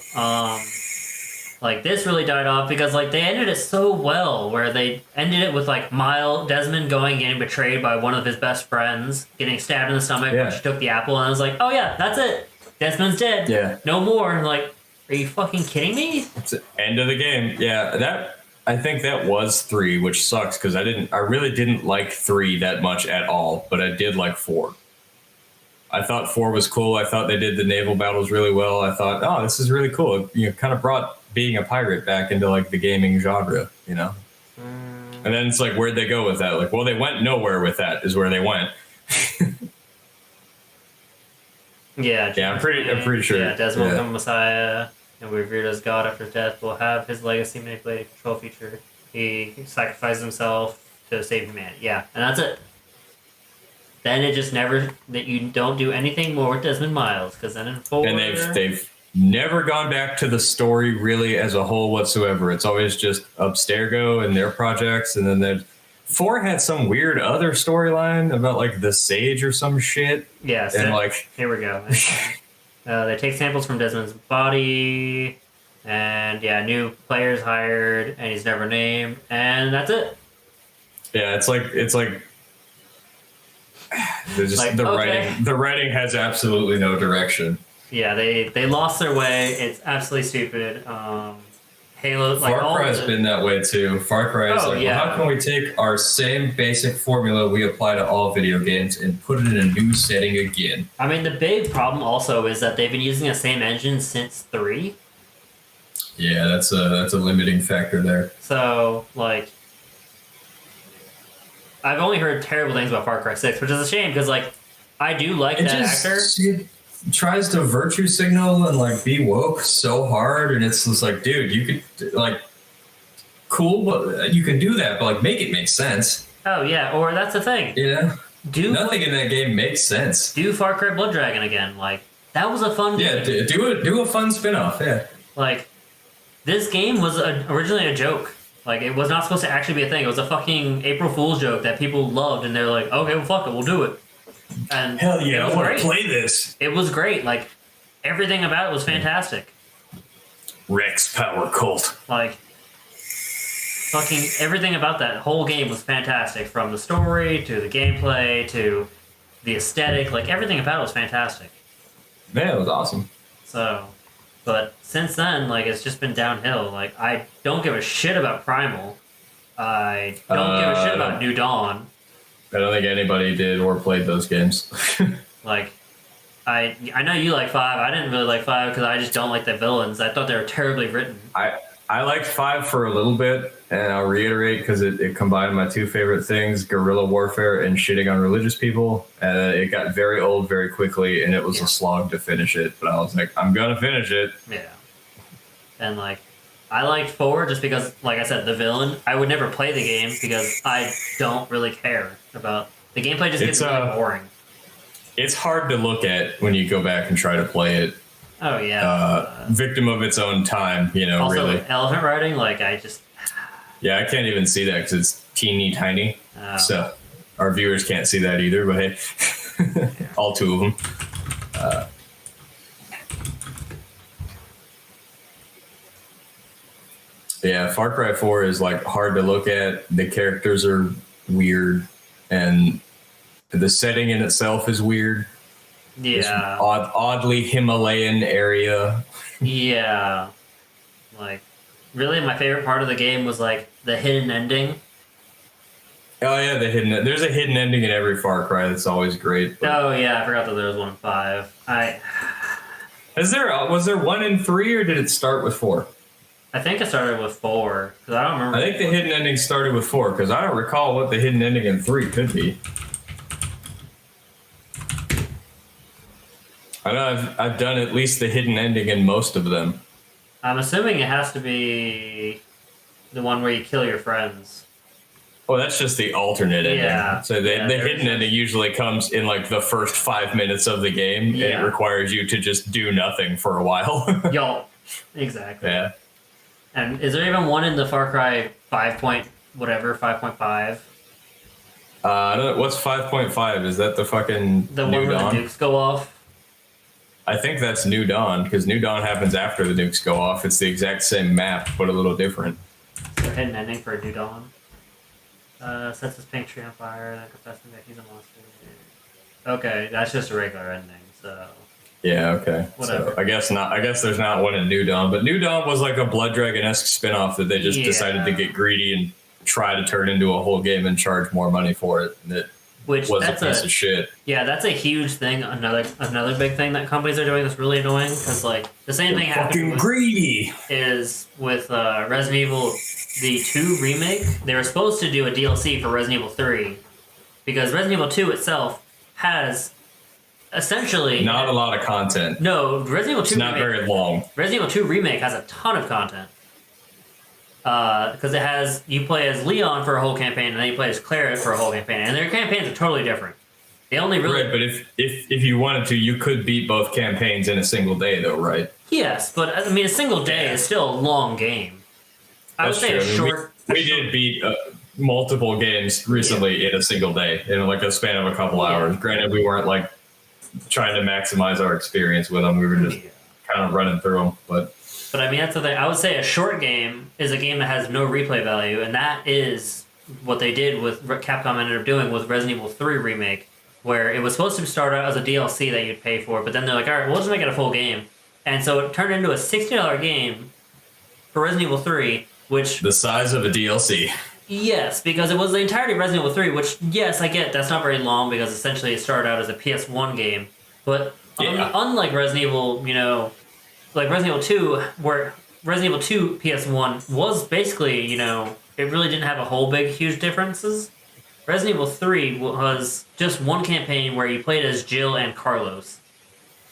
Like this really died off because like they ended it so well, where they ended it with like Desmond getting betrayed by one of his best friends, getting stabbed in the stomach when she took the apple, and I was like, oh yeah, that's it. Desmond's dead. Yeah. No more. And like, are you fucking kidding me? It's the end of the game. Yeah, I think that was 3, which sucks because I really didn't like 3 that much at all, but I did like 4. I thought 4 was cool. I thought they did the naval battles really well. I thought, oh, this is really cool. It kind of brought being a pirate back into like the gaming genre, And then it's like, where'd they go with that? Like, well, they went nowhere with that. Is where they went. Yeah. Yeah, I'm pretty sure. Yeah, Desmond will become Messiah, and revered as God after death. Will have his legacy manipulated control feature. He sacrifices himself to save humanity. Yeah, and that's it. Then it just never that you don't do anything more with Desmond Miles because then in 4 and they've never gone back to the story really as a whole whatsoever. It's always just Abstergo and their projects, and then 4 had some weird other storyline about like the Sage or some shit. Yes, and like here we go. They take samples from Desmond's body. And yeah, new players hired, and he's never named, and that's it. Yeah, it's like they're just Like, the okay. writing. The writing has absolutely no direction. Yeah, they lost their way. It's absolutely stupid. Halo, like Far all Cry's the, been that way too. Far Cry is Oh, like, yeah. well, how can we take our same basic formula we apply to all video games and put it in a new setting again? I mean, the big problem also is that they've been using the same engine since 3. Yeah, that's a limiting factor there. So, like, I've only heard terrible things about Far Cry 6, which is a shame because, like, I do like that actor. It tries to virtue signal and like be woke so hard, and it's just like, dude, you could like, cool, but you can do that, but like, make it make sense. Oh yeah, or that's the thing. You know, Do nothing in that game makes sense. do Far Cry Blood Dragon again. Like that was a fun Yeah, game. do a fun spin-off. Yeah. Like this game was originally a joke. Like it was not supposed to actually be a thing. It was a fucking April Fool's joke that people loved, and they're like, okay, well, fuck it, we'll do it. And Hell it yeah, I was want great. to play this. It was great. Like everything about it was fantastic. Rex Power Cult. Like fucking everything about that whole game was fantastic, from the story to the gameplay to the aesthetic. Like everything about it was fantastic. Man, it was awesome. So, but since then, like it's just been downhill. Like I don't give a shit about Primal. I don't give a shit about New Dawn. I don't think anybody did or played those games. Like I know you like 5. I didn't really like 5 because I just don't like the villains. I thought they were terribly written. I liked 5 for a little bit, and I'll reiterate because it combined my two favorite things, guerrilla warfare and shitting on religious people. And it got very old very quickly, and it was a slog to finish it. But I was like, I'm going to finish it. Yeah. And like I liked 4 just because, like I said, the villain. I would never play the game because I don't really care about the gameplay. Just gets It's, really boring. It's hard to look at when you go back and try to play it. Oh yeah. Victim of its own time, you know, Also, really. elephant riding. Like I just. Yeah, I can't even see that because it's teeny tiny. Oh. So our viewers can't see that either, but hey, all two of them. Yeah, Far Cry 4 is like hard to look at. The characters are weird, and the setting in itself is weird. This Yeah. oddly Himalayan area. Yeah. Like, really, my favorite part of the game was like the hidden ending. Oh yeah, there's a hidden ending in every Far Cry that's always great. But Oh yeah, I forgot that there was one in 5. was there one in 3 or did it start with 4? I think I started with 4 because I don't remember. I think the hidden ending started with 4 because I don't recall what the hidden ending in 3 could be. I know I've done at least the hidden ending in most of them. I'm assuming it has to be the one where you kill your friends. Oh, that's just the alternate ending. Yeah. So the there's hidden ending usually comes in like the first 5 minutes of the game. And Yeah. it requires you to just do nothing for a while. Yo, exactly. Yeah. And is there even one in the Far Cry 5.5? I don't know, what's 5.5? Is that the fucking The New one where Dawn? the nukes go off? I think that's New Dawn because New Dawn happens after the nukes go off. It's the exact same map, but a little different. The hidden ending for New Dawn. Sets his pink tree on fire, then confessing that he's a monster. Okay, that's just a regular ending, so. Yeah, okay. Whatever. So I guess not. I guess there's not one in New Dawn, but New Dawn was like a Blood Dragon-esque spin-off that they just decided to get greedy and try to turn into a whole game and charge more money for it. And it Which was a that's piece of shit. Yeah, that's a huge thing. Another big thing that companies are doing that's really annoying because like the same thing happened Fucking with, greedy. is with Resident Evil the 2 remake. They were supposed to do a DLC for Resident Evil 3 because Resident Evil 2 itself has essentially Not a lot of content. no Resident Evil 2 It's not remake, very long. Resident Evil 2 remake has a ton of content. Because it has you play as Leon for a whole campaign and then you play as Claire for a whole campaign, and their campaigns are totally different. They only really Right, but if you wanted to, you could beat both campaigns in a single day, though, right? yes, but I mean a single day is still a long game. I would That's say true. a I mean, short. We did beat multiple games recently in a single day, in like a span of a couple hours. Granted, we weren't like trying to maximize our experience with them. We were just kind of running through them. But But I mean, that's the thing. I would say a short game is a game that has no replay value, and that is what they did with Capcom ended up doing with Resident Evil 3 Remake, where it was supposed to start out as a DLC that you'd pay for, but then they're like, all right, we'll just make it a full game. And so it turned into a $60 game for Resident Evil 3, which... The size of a DLC. Yes, because it was the entirety of Resident Evil 3, which, yes, I get, that's not very long, because essentially it started out as a PS1 game. But unlike Resident Evil, you know, like Resident Evil 2, where Resident Evil 2 PS1 was basically, you know, it really didn't have a whole big, huge differences. Resident Evil 3 was just one campaign where you played as Jill and Carlos.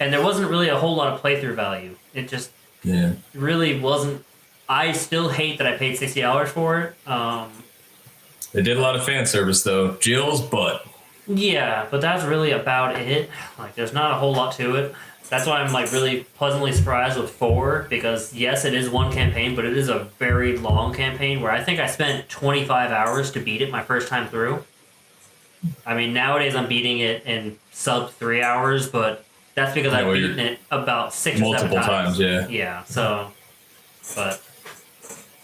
And there wasn't really a whole lot of playthrough value. It just really wasn't... I still hate that I paid $60 for it. They did a lot of fan service, though. Jill's butt. Yeah, but that's really about it. Like, there's not a whole lot to it. That's why I'm, like, really pleasantly surprised with 4, because, yes, it is one campaign, but it is a very long campaign where I think I spent 25 hours to beat it my first time through. I mean, nowadays I'm beating it in sub 3 hours, but that's because I've beaten it about 6 or 7 times. Yeah. Yeah, so... But...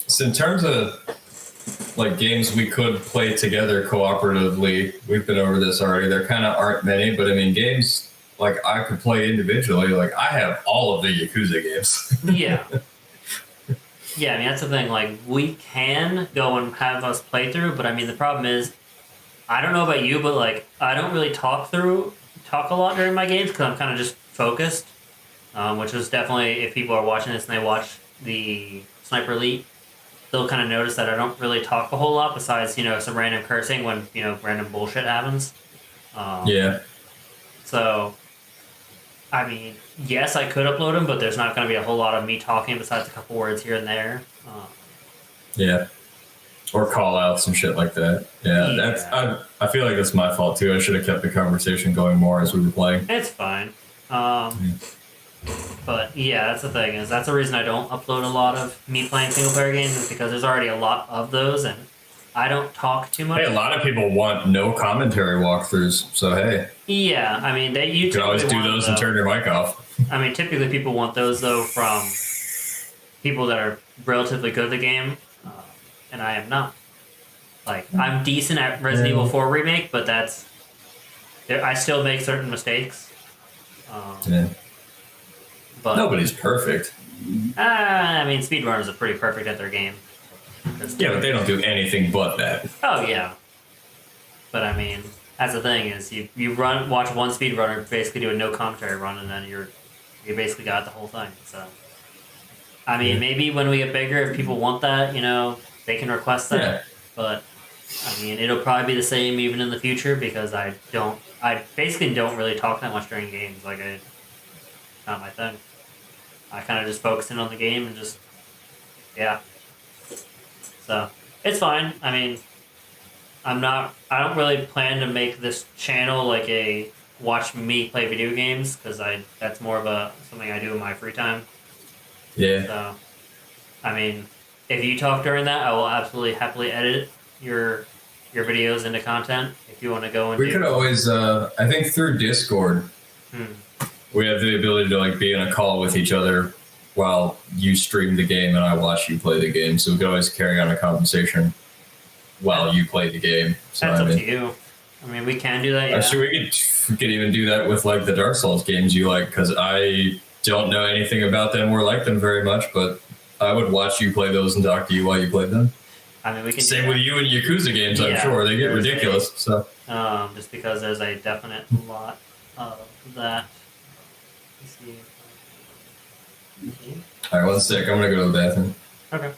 So in terms of like games we could play together cooperatively, we've been over this already. There kind of aren't many, but I mean games like I could play individually. Like I have all of the Yakuza games. Yeah. Yeah, I mean that's the thing. Like we can go and have us play through, but I mean the problem is, I don't know about you, but like I don't really talk a lot during my games because I'm kind of just focused. Which is definitely, if people are watching this and they watch the Sniper Elite, they'll kind of notice that I don't really talk a whole lot besides, you know, some random cursing when, you know, random bullshit happens. Yeah. So, I mean, yes, I could upload them, but there's not going to be a whole lot of me talking besides a couple words here and there. Yeah. Or call outs and shit like that. Yeah. That's I feel like that's my fault too. I should have kept the conversation going more as we were playing. It's fine. But yeah, that's the thing, is that's the reason I don't upload a lot of me playing single player games, is because there's already a lot of those and I don't talk too much. Hey, a lot of people want no commentary walkthroughs, so hey. Yeah, I mean, you can always do those and turn your mic off. I mean, typically people want those though from people that are relatively good at the game, and I am not. Like, I'm decent at Resident Evil 4 Remake, but I still make certain mistakes. Yeah. But nobody's perfect. I mean, speedrunners are pretty perfect at their game. Yeah, but they don't do anything but that. Oh, yeah. But I mean, that's the thing, is you watch one speedrunner basically do a no commentary run, and then you basically got the whole thing. So, I mean, maybe when we get bigger, if people want that, you know, they can request that. Yeah. But, I mean, it'll probably be the same even in the future, because I basically don't really talk that much during games. Like, not my thing. I kind of just focus in on the game and just, yeah. So, it's fine. I mean, I don't really plan to make this channel like a watch me play video games, because that's more of something I do in my free time. Yeah. So, I mean, if you talk during that, I will absolutely happily edit your videos into content if you want to go and we could always, I think through Discord, we have the ability to like be in a call with each other while you stream the game and I watch you play the game. So we could always carry on a conversation while you play the game. So, that's up to you. I mean, we can do that, yeah. Actually, we could even do that with like the Dark Souls games you like, because I don't know anything about them or like them very much, but I would watch you play those and talk to you while you played them. I mean, we can Same with you and Yakuza games, I'm sure. They get ridiculous. So just because there's a definite lot of that. Let's see. All right, 1 sec. I'm going to go to the bathroom. Okay.